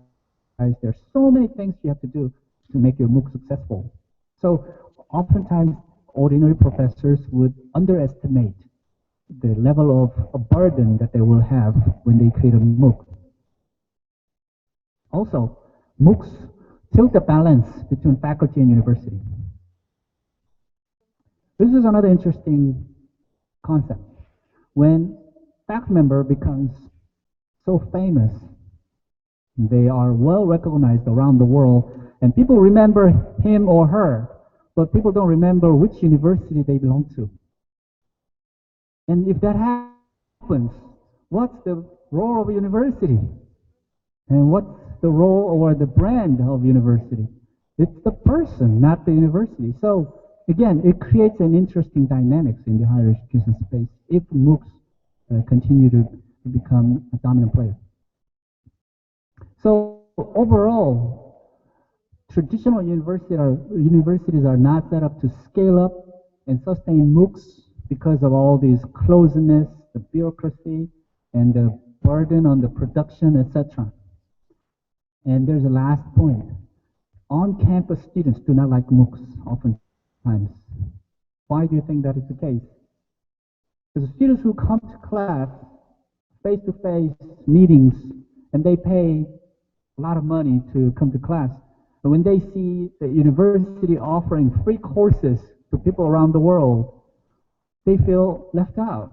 There's so many things you have to do to make your MOOC successful. So oftentimes, ordinary professors would underestimate the level of a burden that they will have when they create a MOOC. Also, MOOCs tilt the balance between faculty and university. This is another interesting concept. When faculty member becomes so famous, they are well recognized around the world, and people remember him or her, but people don't remember which university they belong to. And if that happens, what's the role of a university? And what's the role or the brand of university? It's the person, not the university. So again, it creates an interesting dynamics in the higher education space if MOOCs continue to become a dominant player. So overall, traditional universities are not set up to scale up and sustain MOOCs because of all these closeness, the bureaucracy, and the burden on the production, etc. And there's a last point. On-campus students do not like MOOCs oftentimes. Why do you think that is the case? Because the students who come to class, face-to-face meetings, and they pay a lot of money to come to class, and when they see the university offering free courses to people around the world, they feel left out.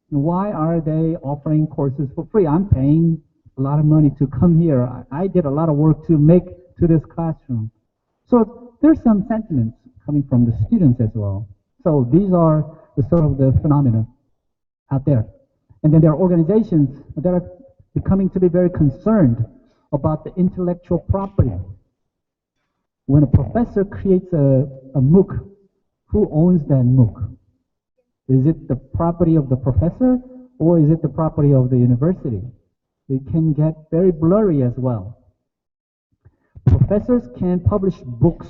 Why are they offering courses for free? I'm paying a lot of money to come here. I did a lot of work to make to this classroom. So there's some sentiments coming from the students as well. So these are the sort of the phenomena out there. And then there are organizations that are becoming to be very concerned about the intellectual property. When a professor creates a MOOC, who owns that MOOC? Is it the property of the professor, or is it the property of the university? It can get very blurry as well. Professors can publish books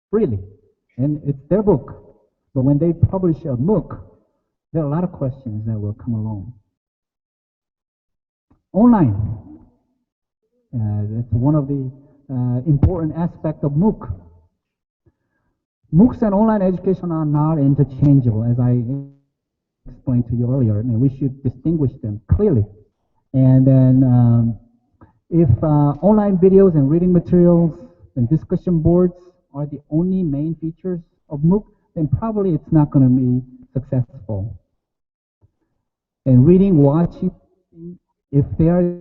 freely, and it's their book. But when they publish a MOOC, there are a lot of questions that will come along. Online, that's one of the important aspects of MOOC. MOOCs and online education are not interchangeable, as I explained to you earlier, and we should distinguish them clearly. And then if online videos and reading materials and discussion boards are the only main features of MOOC, then probably it's not going to be successful. And reading, watching, if they are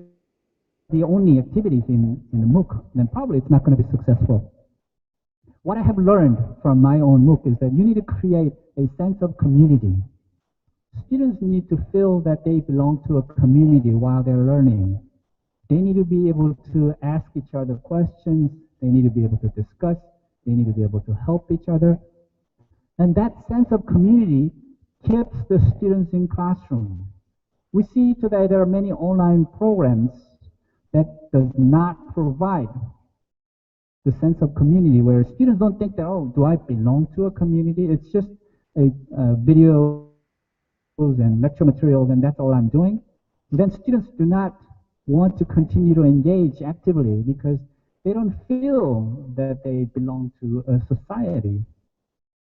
the only activities in the MOOC, then probably it's not going to be successful. What I have learned from my own MOOC is that you need to create a sense of community. Students need to feel that they belong to a community while they're learning. They need to be able to ask each other questions. They need to be able to discuss. They need to be able to help each other. And that sense of community keeps the students in classroom. We see today there are many online programs that does not provide the sense of community, where students don't think that, oh, do I belong to a community? It's just a videos and lecture materials, and that's all I'm doing. Then students do not want to continue to engage actively because they don't feel that they belong to a society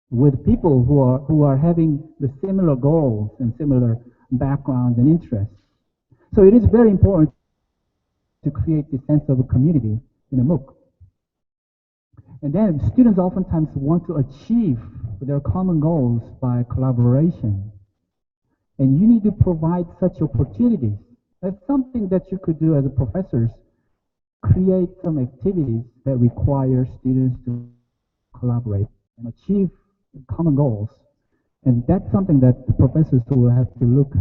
with people who are having the similar goals and similar backgrounds and interests. So it is very important to create the sense of a community in a MOOC. And then students oftentimes want to achieve their common goals by collaboration. And you need to provide such opportunities. That's something that you could do as a professors. Create some activities that require students to collaborate and achieve common goals. And that's something that the professors will have to look.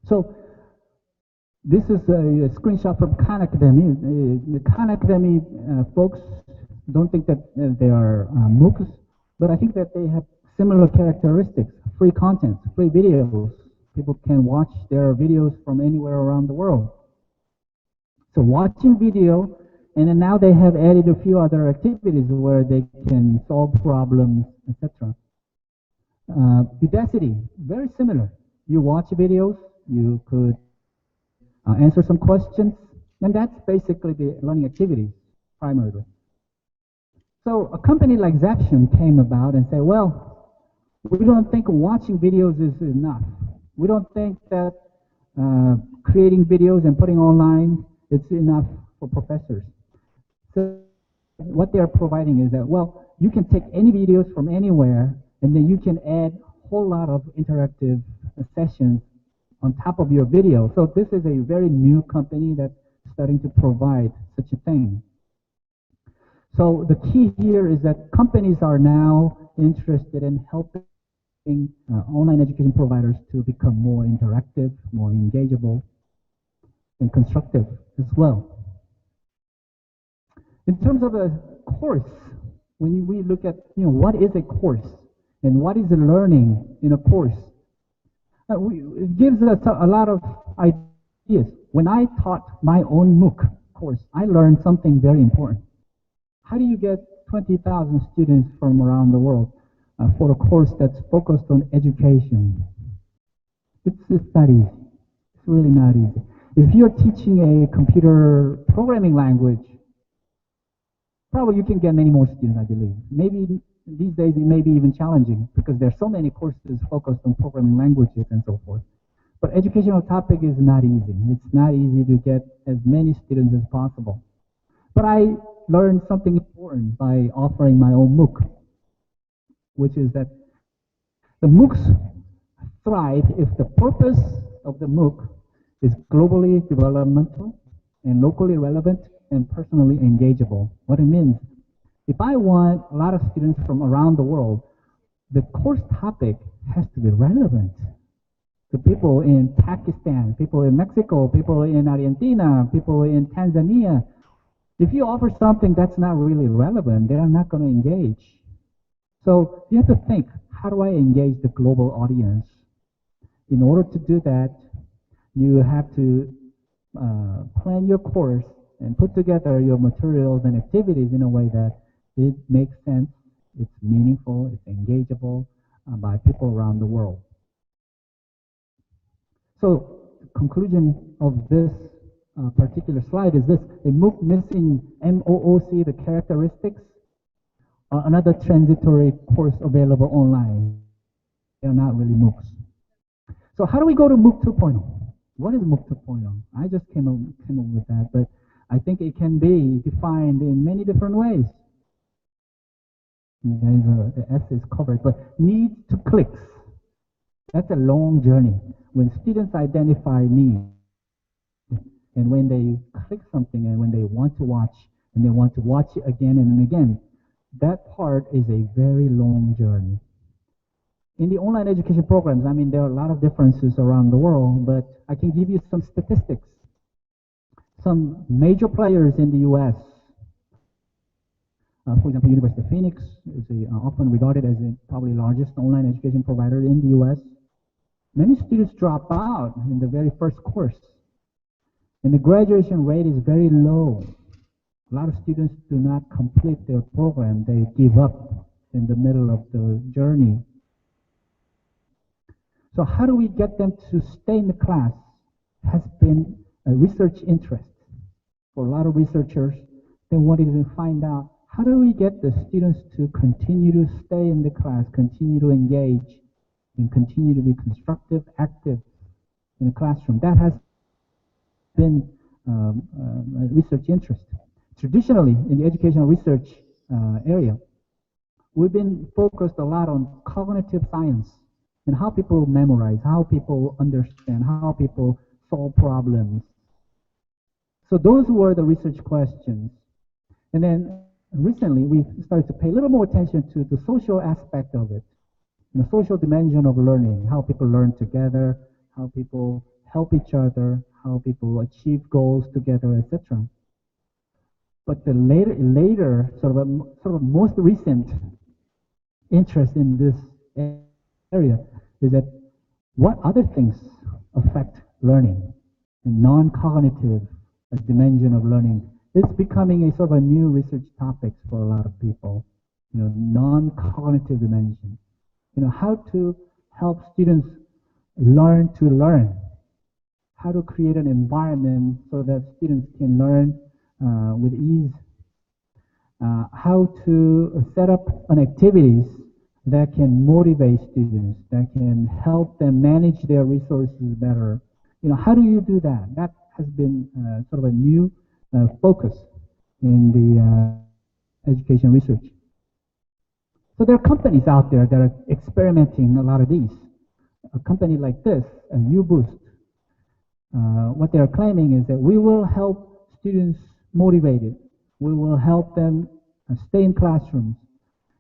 So this is a screenshot from Khan Academy. The Khan Academy folks don't think that they are MOOCs, but I think that they have similar characteristics. Free content, free videos. People can watch their videos from anywhere around the world. So watching video, and then now they have added a few other activities where they can solve problems, etc. Udacity, very similar. You watch videos, you could answer some questions, and that's basically the learning activities, primarily. So a company like Zaption came about and said, well, we don't think watching videos is enough. We don't think that creating videos and putting online is enough for professors. So what they're providing is that, well, you can take any videos from anywhere, and then you can add a whole lot of interactive sessions on top of your video. So this is a very new company that's starting to provide such a thing. So the key here is that companies are now interested in helping online education providers to become more interactive, more engageable, and constructive as well. In terms of a course, when we look at what is a course and what is the learning in a course, it gives us a lot of ideas. When I taught my own MOOC course, I learned something very important. How do you get 20,000 students from around the world for a course that's focused on education? It's not easy. It's really not easy. If you're teaching a computer programming language, probably you can get many more students, I believe. Maybe these days it may be even challenging because there's so many courses focused on programming languages and so forth. But educational topic is not easy. It's not easy to get as many students as possible. But I learned something important by offering my own MOOC, which is that the MOOCs thrive if the purpose of the MOOC is globally developmental and locally relevant and personally engageable. What it means, if I want a lot of students from around the world, the course topic has to be relevant to people in Pakistan, people in Mexico, people in Argentina, people in Tanzania. If you offer something that's not really relevant, they are not going to engage. So you have to think, how do I engage the global audience? In order to do that, you have to plan your course and put together your materials and activities in a way that it makes sense, it's meaningful, it's engageable by people around the world. So the conclusion of this particular slide is this: a MOOC missing MOOC, the characteristics, or another transitory course available online. They're not really MOOCs. So how do we go to MOOC 2.0? What is MOOC 2.0? I just came up with that, but I think it can be defined in many different ways. The S is covered, but needs to clicks. That's a long journey. When students identify needs, and when they click something, and when they want to watch, and they want to watch it again and again, that part is a very long journey. In the online education programs, I mean, there are a lot of differences around the world, but I can give you some statistics. Some major players in the U.S., for example, University of Phoenix is often regarded as the probably largest online education provider in the U.S. Many students drop out in the very first course, and the graduation rate is very low. A lot of students do not complete their program. They give up in the middle of the journey. So how do we get them to stay in the class has been a research interest for a lot of researchers. They wanted to find out, how do we get the students to continue to stay in the class, continue to engage, and continue to be constructive, active in the classroom? That has been a research interest. Traditionally, in the educational research area, we've been focused a lot on cognitive science and how people memorize, how people understand, how people solve problems. So those were the research questions. And then recently, we've started to pay a little more attention to the social aspect of it, the social dimension of learning, how people learn together, how people help each other, how people achieve goals together, etc. But the later sort of most recent interest in this area is that what other things affect learning? The non-cognitive dimension of learning is becoming a sort of a new research topic for a lot of people. Non-cognitive dimension. how to help students learn to learn, how to create an environment so that students can learn with ease, how to set up an activities that can motivate students, that can help them manage their resources better. How do you do that? That has been sort of a new focus in the education research. So there are companies out there that are experimenting a lot of these. A company like this, UBoost, what they are claiming is that we will help students motivated. We will help them stay in classrooms,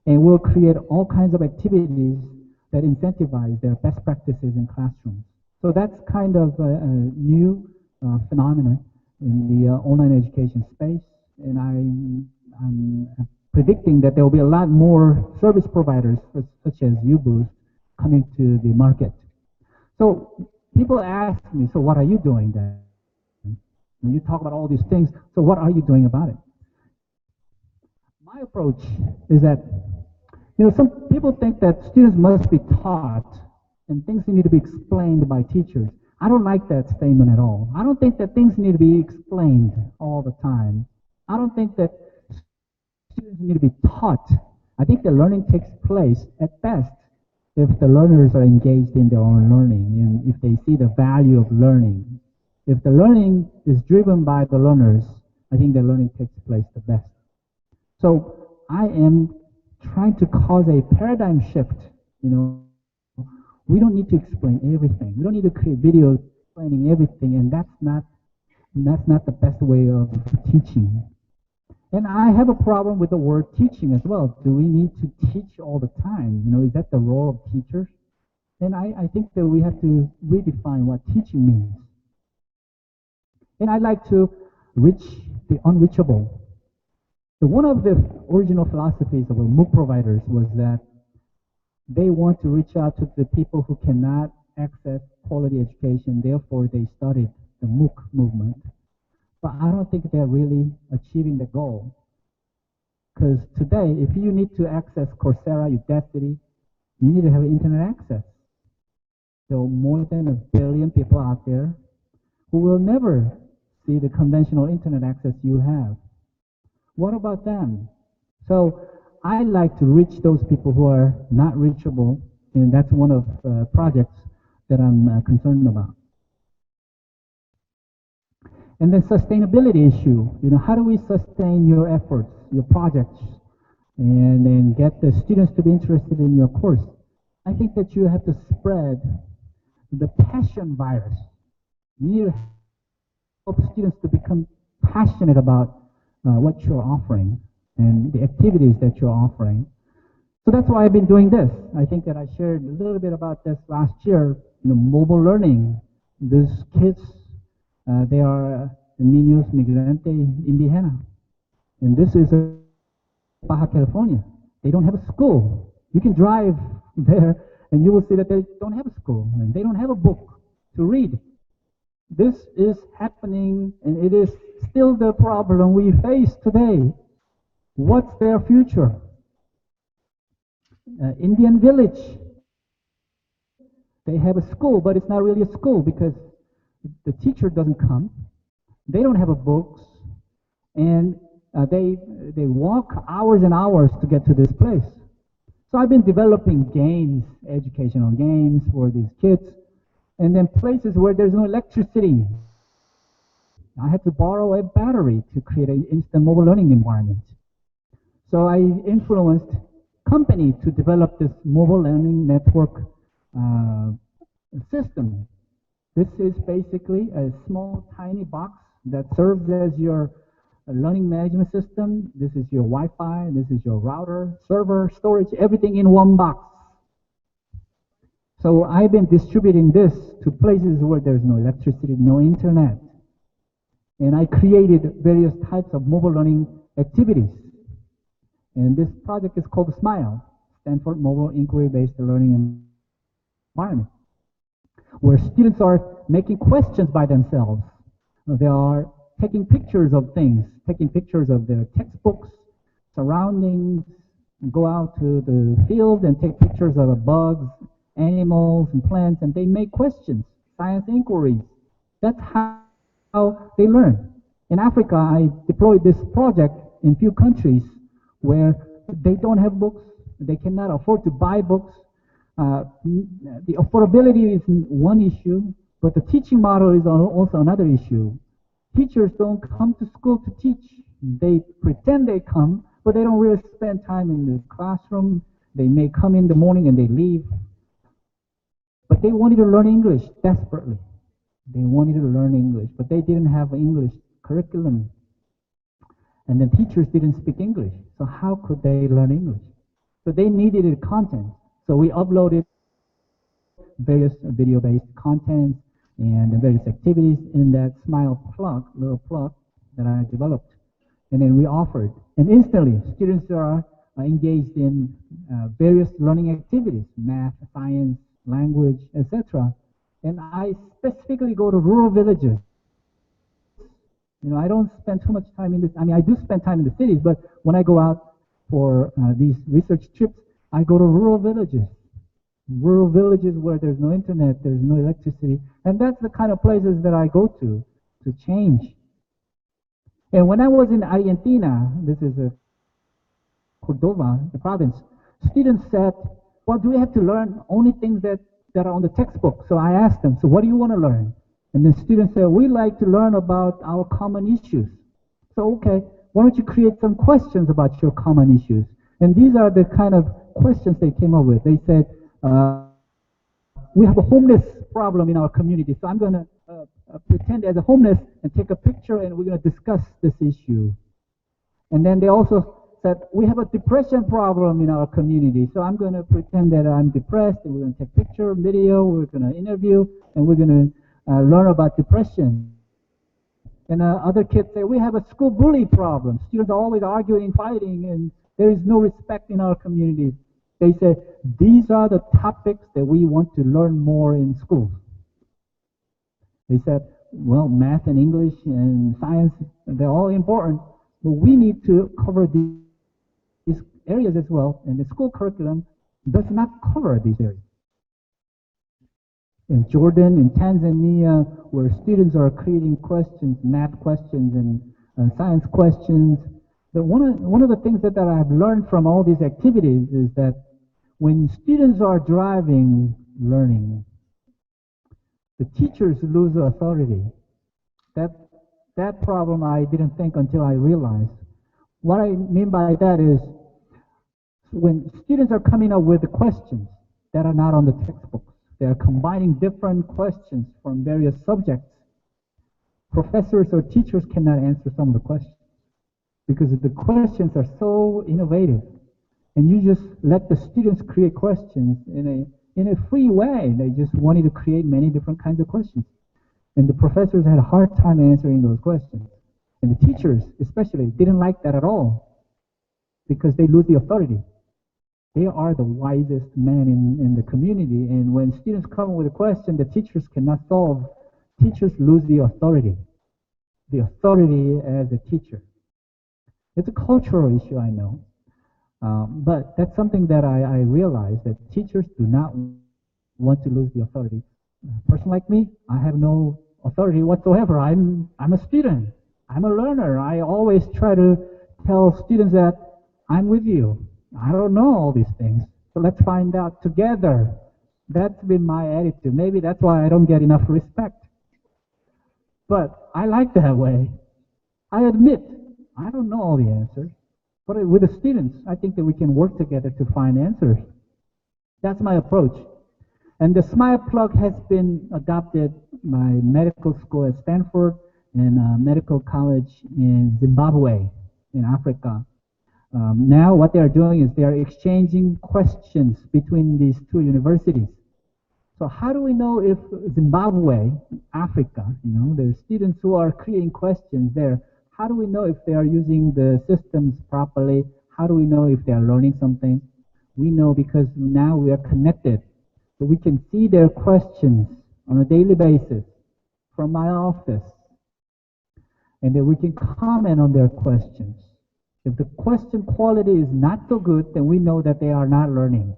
and we'll create all kinds of activities that incentivize their best practices in classrooms. So that's kind of a new phenomenon in the online education space, and I'm predicting that there will be a lot more service providers such as UBoost coming to the market. So people ask me, so what are you doing then? When you talk about all these things, so what are you doing about it? My approach is that, some people think that students must be taught and things need to be explained by teachers. I don't like that statement at all. I don't think that things need to be explained all the time. I don't think that students need to be taught. I think the learning takes place at best if the learners are engaged in their own learning and if they see the value of learning. If the learning is driven by the learners, I think the learning takes place the best. So I am trying to cause a paradigm shift. We don't need to explain everything. We don't need to create videos explaining everything, and that's not the best way of teaching. And I have a problem with the word teaching as well. Do we need to teach all the time? Is that the role of teachers? And I think that we have to redefine what teaching means. And I'd like to reach the unreachable. So one of the original philosophies of the MOOC providers was that they want to reach out to the people who cannot access quality education, therefore they started the MOOC movement. But I don't think they're really achieving the goal. Because today, if you need to access Coursera, Udacity, you need to have internet access. There are more than 1 billion people out there who will never see the conventional internet access you have. What about them? So I like to reach those people who are not reachable, and that's one of the projects that I'm concerned about. And then sustainability issue. How do we sustain your efforts, your projects, and then get the students to be interested in your course? I think that you have to spread the passion virus. You need to help students to become passionate about what you're offering and the activities that you're offering. So that's why I've been doing this. I think that I shared a little bit about this last year, mobile learning. These kids, they are niños migrante indígena. And this is Baja California. They don't have a school. You can drive there and you will see that they don't have a school and they don't have a book to read. This is happening, and it is still the problem we face today. What's their future? Indian village. They have a school, but it's not really a school because the teacher doesn't come. They don't have a books, and they walk hours and hours to get to this place. So I've been developing games, educational games for these kids, and then places where there's no electricity. I had to borrow a battery to create an instant mobile learning environment. So I influenced company to develop this mobile learning network system. This is basically a small, tiny box that serves as your learning management system. This is your Wi-Fi, this is your router, server, storage, everything in one box. So I've been distributing this to places where there's no electricity, no internet. And I created various types of mobile learning activities. And this project is called SMILE, Stanford Mobile Inquiry-Based Learning Environment, where students are making questions by themselves. They are taking pictures of things, taking pictures of their textbooks, surroundings, go out to the field and take pictures of the bugs, animals, and plants, and they make questions, science inquiries. That's how they learn. In Africa, I deployed this project in few countries where they don't have books, they cannot afford to buy books. The affordability is one issue, but the teaching model is also another issue. Teachers don't come to school to teach. They pretend they come, but they don't really spend time in the classroom. They may come in the morning and they leave. But they wanted to learn English desperately. They wanted to learn English, but they didn't have an English curriculum. And the teachers didn't speak English. So how could they learn English? So they needed content. So we uploaded various video-based content and various activities in that Smile plug, little plug that I developed. And then we offered. And instantly, students are engaged in various learning activities, math, science, language, etc. And I specifically go to rural villages. You know, I don't spend too much time in this. I mean, I do spend time in the cities, but when I go out for these research trips, I go to rural villages. Rural villages where there's no internet, there's no electricity. And that's the kind of places that I go to change. And when I was in Argentina, this is Cordova, the province, students said, well, do we have to learn only things that are on the textbook? So I asked them, so what do you want to learn? And the students said, we like to learn about our common issues. So, okay, why don't you create some questions about your common issues? And these are the kind of questions they came up with. They said, we have a homeless problem in our community, so I'm going to pretend as a homeless and take a picture, and we're going to discuss this issue. And then they also said, we have a depression problem in our community, so I'm going to pretend that I'm depressed, and we're going to take picture, video, we're going to interview, and we're going to learn about depression. And other kids say, we have a school bully problem. Students are always arguing, fighting, and there is no respect in our community. They say, these are the topics that we want to learn more in schools. They said, well, math and English and science, they're all important, but we need to cover these areas as well, and the school curriculum does not cover these areas. In Jordan, in Tanzania, where students are creating questions, math questions and science questions, one of the things that I've learned from all these activities is that when students are driving learning, the teachers lose authority. That problem I didn't think until I realized. What I mean by that is when students are coming up with the questions that are not on the textbooks, they are combining different questions from various subjects. Professors or teachers cannot answer some of the questions because the questions are so innovative. And you just let the students create questions in a free way. They just wanted to create many different kinds of questions. And the professors had a hard time answering those questions. And the teachers, especially, didn't like that at all because they lose the authority. They are the wisest men in the community. And when students come with a question that teachers cannot solve, teachers lose the authority as a teacher. It's a cultural issue, I know. But that's something that I realized, that teachers do not want to lose the authority. A person like me, I have no authority whatsoever. I'm a student. I'm a learner. I always try to tell students that I'm with you. I don't know all these things, so let's find out together. That's been my attitude. Maybe that's why I don't get enough respect. But I like that way. I admit, I don't know all the answers. But with the students, I think that we can work together to find answers. That's my approach. And the Smile plug has been adopted by medical school at Stanford and medical college in Zimbabwe, in Africa. Now what they are doing is they are exchanging questions between these two universities. So how do we know if Zimbabwe, Africa, there's students who are creating questions there. How do we know if they are using the systems properly? How do we know if they are learning something? We know because now we are connected. So we can see their questions on a daily basis from my office. And then we can comment on their questions. If the question quality is not so good, then we know that they are not learning.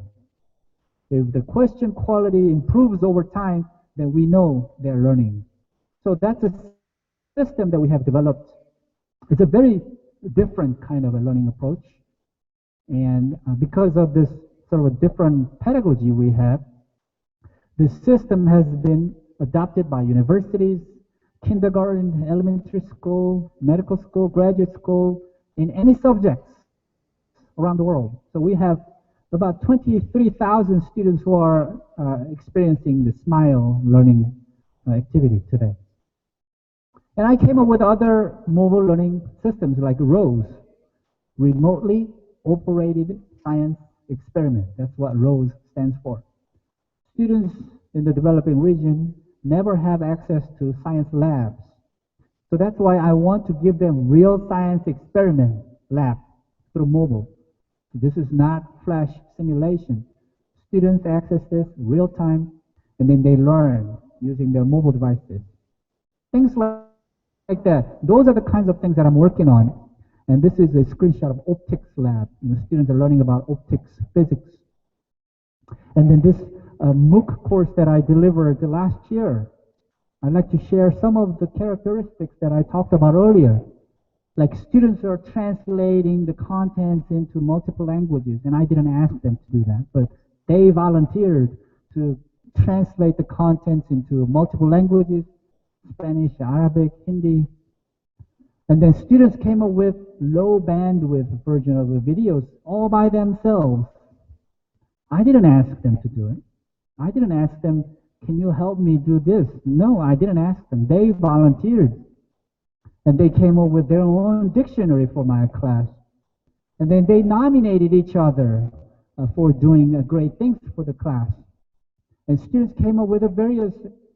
If the question quality improves over time, then we know they're learning. So that's a system that we have developed. It's a very different kind of a learning approach. And because of this sort of a different pedagogy we have, this system has been adopted by universities, kindergarten, elementary school, medical school, graduate school, in any subjects around the world. So we have about 23,000 students who are experiencing the SMILE learning activity today. And I came up with other mobile learning systems like ROSE, Remotely Operated Science Experiment. That's what ROSE stands for. Students in the developing region never have access to science labs. So that's why I want to give them real science experiment lab through mobile. This is not flash simulation. Students access this real time, and then they learn using their mobile devices. Things like that. Those are the kinds of things that I'm working on. And this is a screenshot of optics lab. Students are learning about optics physics. And then this MOOC course that I delivered last year, I'd like to share some of the characteristics that I talked about earlier. Like students are translating the contents into multiple languages, and I didn't ask them to do that, but they volunteered to translate the contents into multiple languages, Spanish, Arabic, Hindi. And then students came up with low bandwidth version of the videos all by themselves. I didn't ask them to do it. I didn't ask them, can you help me do this? No, I didn't ask them. They volunteered. And they came up with their own dictionary for my class. And then they nominated each other for doing great things for the class. And students came up with various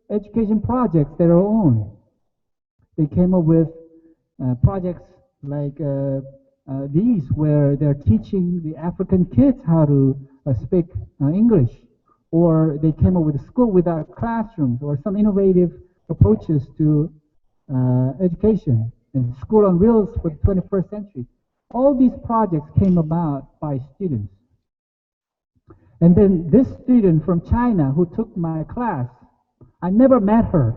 education projects their own. They came up with projects like these, where they're teaching the African kids how to speak English. Or they came up with a school without classrooms, or some innovative approaches to education and school on wheels for the 21st century. All these projects came about by students. And then this student from China who took my class, I never met her,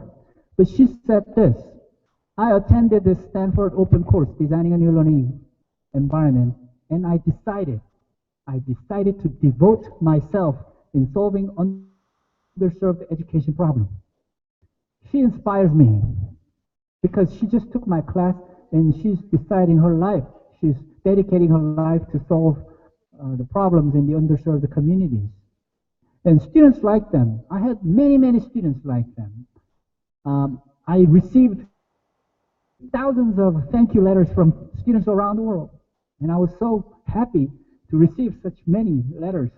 but she said this: I attended this Stanford open course, Designing a New Learning Environment, and I decided to devote myself in solving underserved education problems. She inspires me because she just took my class and she's deciding her life. She's dedicating her life to solve the problems in the underserved communities. And students like them. I had many, many students like them. I received thousands of thank you letters from students around the world. And I was so happy to receive such many letters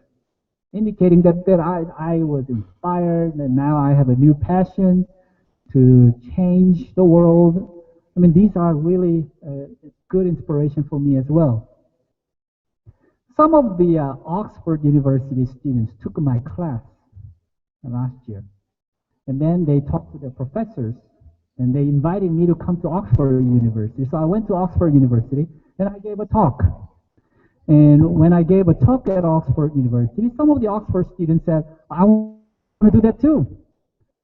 indicating that I was inspired, and now I have a new passion to change the world. I mean, these are really good inspiration for me as well. Some of the Oxford University students took my class last year, and then they talked to their professors, and they invited me to come to Oxford University. So I went to Oxford University, and I gave a talk. And when I gave a talk at Oxford University, some of the Oxford students said, I want to do that too.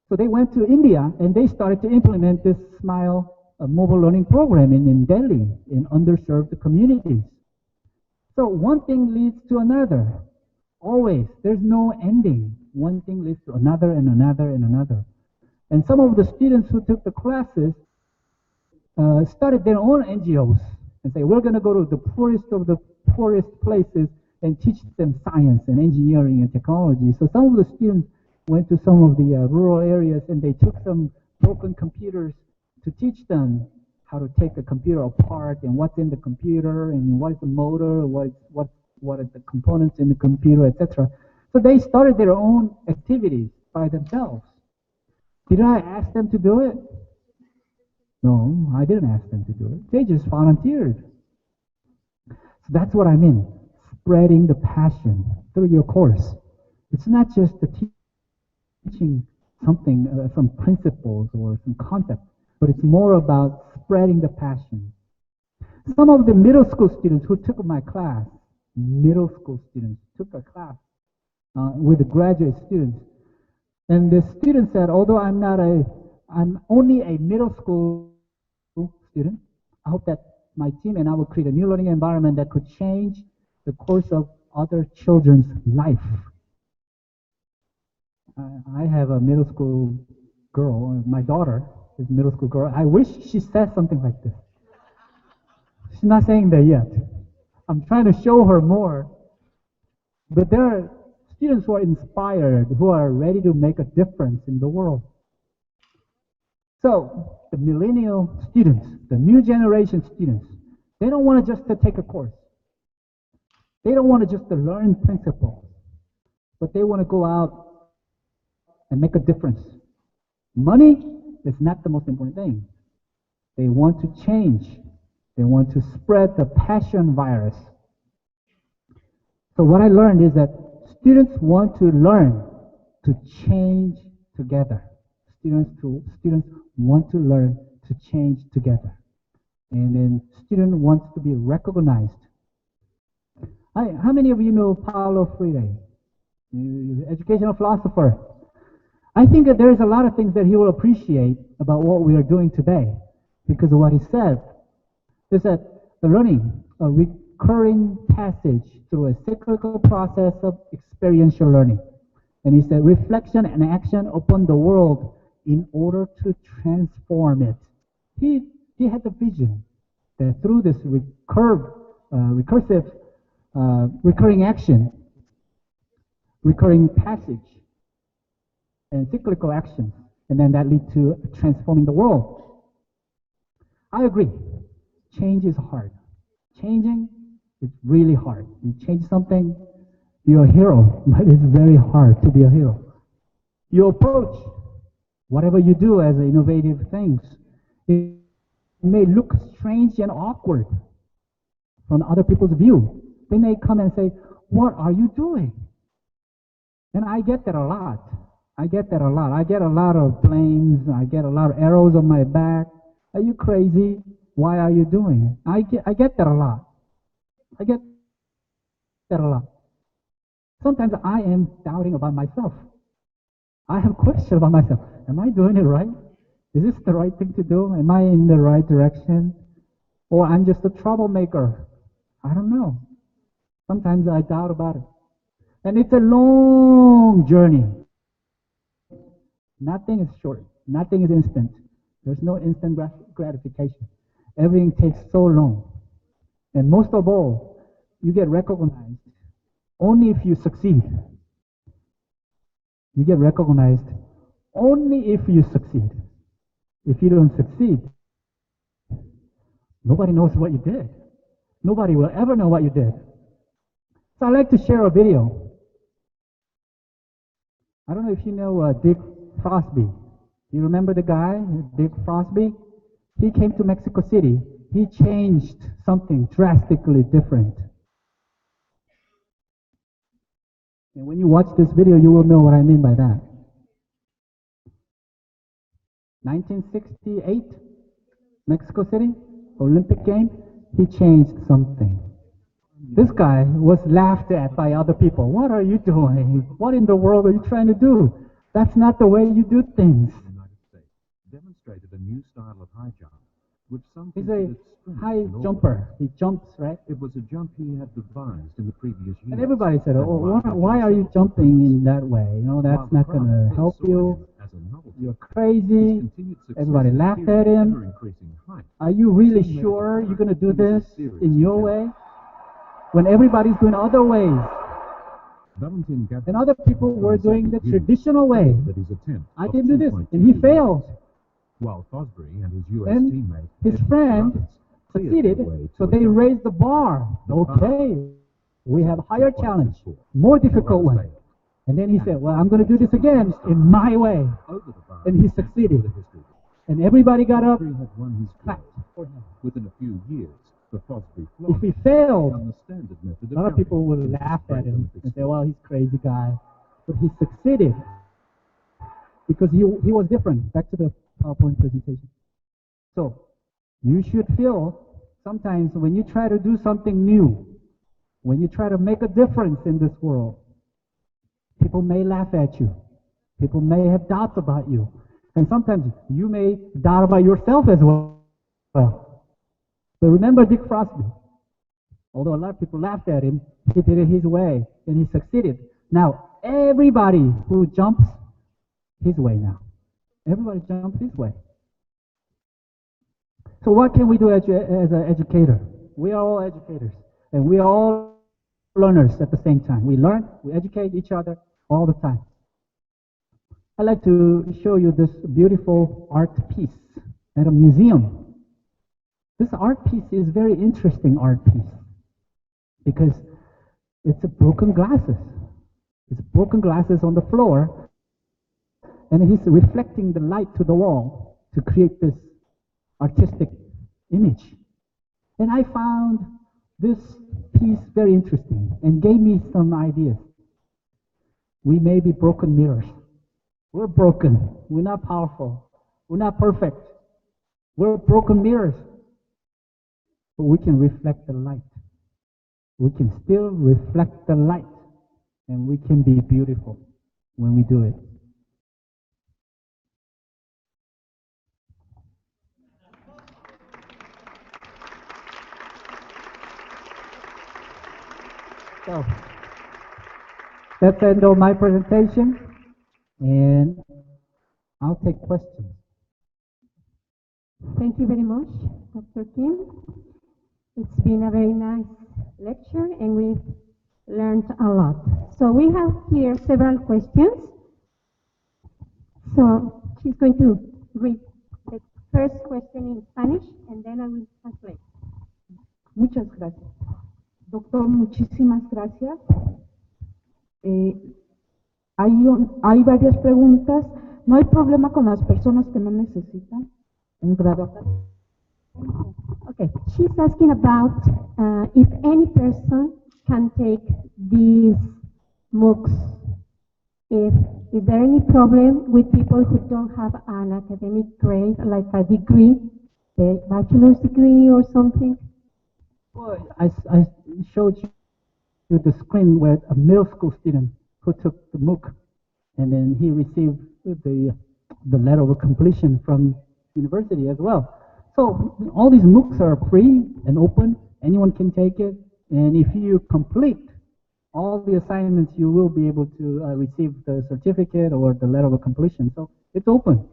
So they went to India, and they started to implement this SMILE mobile learning program in Delhi, in underserved communities. So one thing leads to another. Always. There's no ending. One thing leads to another and another and another. And some of the students who took the classes started their own NGOs and say, we're going to go to the poorest of the poorest places and teach them science and engineering and technology. So some of the students went to some of the rural areas, and they took some broken computers to teach them how to take a computer apart and what's in the computer and what is the motor, what are the components in the computer, etc. So they started their own activities by themselves. Did I ask them to do it? No, I didn't ask them to do it. They just volunteered. So that's what I mean, spreading the passion through your course. It's not just the teaching something, some principles or some concepts, but it's more about spreading the passion. Some of the middle school students who took my class, middle school students took a class with the graduate students. And the student said, although I'm only a middle school student, I hope that my team and I will create a new learning environment that could change the course of other children's life. I have a middle school girl, my daughter is a middle school girl. I wish she said something like this. She's not saying that yet. I'm trying to show her more. But there are students who are inspired, who are ready to make a difference in the world. So, the millennial students, the new generation students, they don't want to just to take a course. They don't want to just to learn principles, but they want to go out and make a difference. Money is not the most important thing. They want to change. They want to spread the passion virus. So what I learned is that students want to learn to change together. Students want to learn to change together. And then student wants to be recognized. How many of you know Paulo Freire, educational philosopher? I think that there is a lot of things that he will appreciate about what we are doing today because of what he says. Is that the learning, a recurring passage through a cyclical process of experiential learning. And he said, reflection and action upon the world in order to transform it. He had the vision that through this recurring action, recurring passage, and cyclical actions, and then that lead to transforming the world. I agree. Change is hard. Changing is really hard. You change something, you're a hero, but it's very hard to be a hero. You approach whatever you do as innovative things. It may look strange and awkward from other people's view. They may come and say, what are you doing? And I get that a lot. I get a lot of blames. I get a lot of arrows on my back. Are you crazy? Why are you doing it? I get that a lot. I get that a lot. Sometimes I am doubting about myself. I have questions about myself. Am I doing it right? Is this the right thing to do? Am I in the right direction? Or I'm just a troublemaker? I don't know. Sometimes I doubt about it. And it's a long journey. Nothing is short. Nothing is instant. There's no instant gratification. Everything takes so long. And most of all, you get recognized only if you succeed. You get recognized only if you succeed. If you don't succeed, nobody knows what you did. Nobody will ever know what you did. So I'd like to share a video. I don't know if you know Dick Frosby. You remember the guy, Dick Frosby? He came to Mexico City. He changed something drastically different. And when you watch this video, you will know what I mean by that. 1968, Mexico City, Olympic game, he changed something. This guy was laughed at by other people. What are you doing? What in the world are you trying to do? That's not the way you do things. The United States demonstrated a new style of high jump, which some He's a considered strange high and awkward. jumper. He jumps, right? It was a jump he had devised in the previous year. And everybody said, oh, why are you jumping in that way? You know, that's not going to help you. You're crazy. Everybody laughed at him. Are you really sure you're going to do this in your way? When everybody's doing other ways. And other people were doing the traditional way. I can do this. And he failed. While Fosbury and his U.S. And teammate, his friend succeeded, so they raised the bar. Okay, we have a higher challenge, more difficult one. And then he said, well, I'm going to do this again in my way. And he succeeded. And everybody got up, clapped for him. Within a few years, the Fosbury If he failed, on the standard method a lot of people would laugh at him and say, well, he's a crazy guy. But he succeeded because he was different. Back to the PowerPoint presentation. So, you should feel sometimes when you try to do something new, when you try to make a difference in this world, people may laugh at you. People may have doubts about you. And sometimes you may doubt about yourself as well. But remember Dick Frosby. Although a lot of people laughed at him, he did it his way and he succeeded. Now, everybody who jumps his way now. Everybody jumps his way. So what can we do as an educator? We are all educators. And we are all learners at the same time. We learn, we educate each other all the time. I'd like to show you this beautiful art piece at a museum. This art piece is a very interesting art piece because it's broken glasses. It's broken glasses on the floor, and he's reflecting the light to the wall to create this artistic image. And I found this piece very interesting and gave me some ideas. We may be broken mirrors. We're broken. We're not powerful. We're not perfect. We're broken mirrors. But we can reflect the light. We can still reflect the light. And we can be beautiful when we do it. So, that's the end of my presentation. And I'll take questions. Thank you very much, Dr. Kim. It's been a very nice lecture and we've learned a lot. So we have here several questions. So she's going to read the first question in Spanish and then I will translate. Muchas gracias. Doctor, muchísimas gracias. Hay varias preguntas. No hay problema con las personas que no necesitan un grado académico. Okay, she's asking about if any person can take these MOOCs. Is there any problem with people who don't have an academic grade, like a degree, a bachelor's degree or something? Well, I showed you the screen where a middle school student who took the MOOC, and then he received the letter of completion from university as well. So all these MOOCs are free and open. Anyone can take it. And if you complete all the assignments, you will be able to receive the certificate or the letter of completion. So it's open.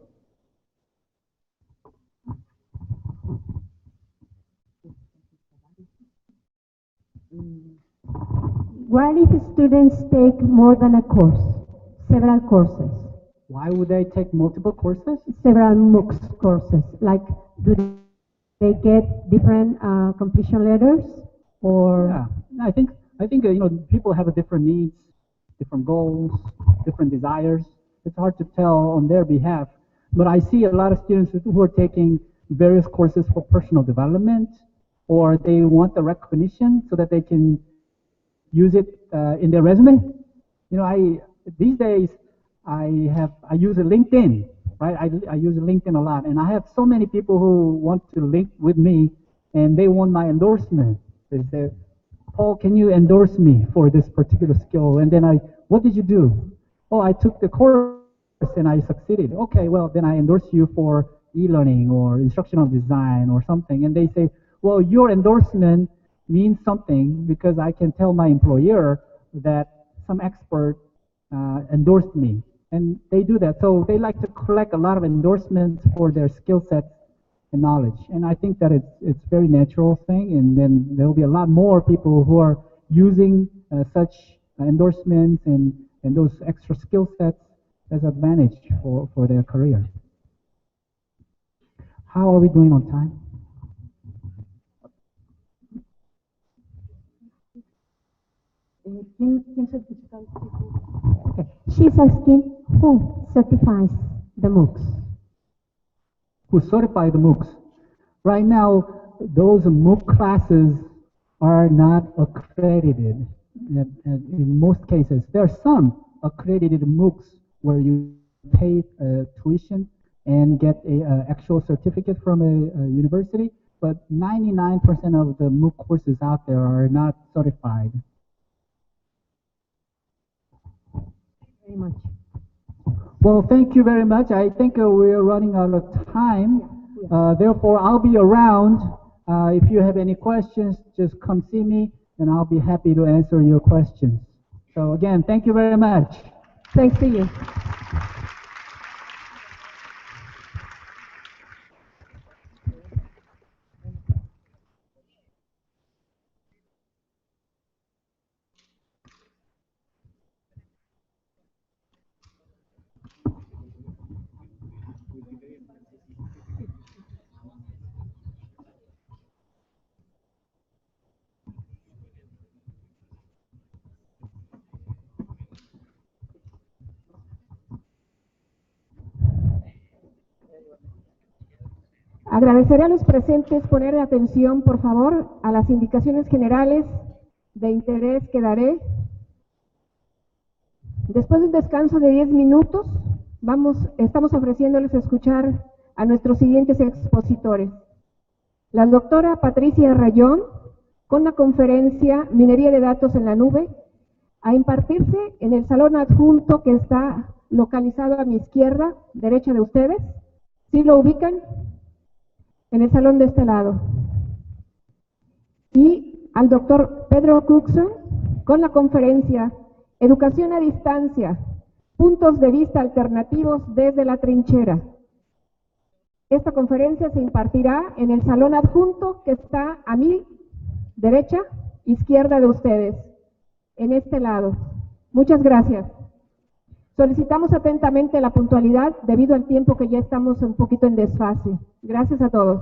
What if students take more than a course, several courses? Why would they take multiple courses? Several MOOCs courses. Like, do they get different completion letters? Or yeah, I think people have different needs, different goals, different desires. It's hard to tell on their behalf. But I see a lot of students who are taking various courses for personal development, or they want the recognition so that they can use it in their resume. These days I use LinkedIn, right? I use LinkedIn a lot, and I have so many people who want to link with me, and they want my endorsement. They say, "Paul, can you endorse me for this particular skill?" And then what did you do? "Oh, I took the course and I succeeded." "Okay, well, then I endorse you for e-learning or instructional design or something." And they say, "Well, your endorsement means something because I can tell my employer that some expert endorsed me." And they do that. So they like to collect a lot of endorsements for their skill sets and knowledge. And I think that it's a very natural thing. And then there will be a lot more people who are using such endorsements and those extra skill sets as advantage for their career. How are we doing on time? Okay. She's asking who certifies the MOOCs? Who certify the MOOCs? Right now, those MOOC classes are not accredited. In most cases, there are some accredited MOOCs where you pay tuition and get an actual certificate from a university. but 99% of the MOOC courses out there are not certified. Very much. Well, thank you very much. I think we're running out of time. Therefore, I'll be around. If you have any questions, just come see me, and I'll be happy to answer your questions. So again, thank you very much. Thanks to you. Agradeceré a los presentes poner atención, por favor, a las indicaciones generales de interés que daré. Después de un descanso de 10 minutos, estamos ofreciéndoles escuchar a nuestros siguientes expositores. La doctora Patricia Rayón, con la conferencia Minería de Datos en la Nube, a impartirse en el salón adjunto que está localizado a mi izquierda, derecha de ustedes. ¿Sí lo ubican? En el salón de este lado. Y al doctor Pedro Cookson, con la conferencia Educación a Distancia, puntos de vista alternativos desde la trinchera. Esta conferencia se impartirá en el salón adjunto que está a mi derecha, izquierda de ustedes, en este lado. Muchas gracias. Solicitamos atentamente la puntualidad debido al tiempo que ya estamos un poquito en desfase. Gracias a todos.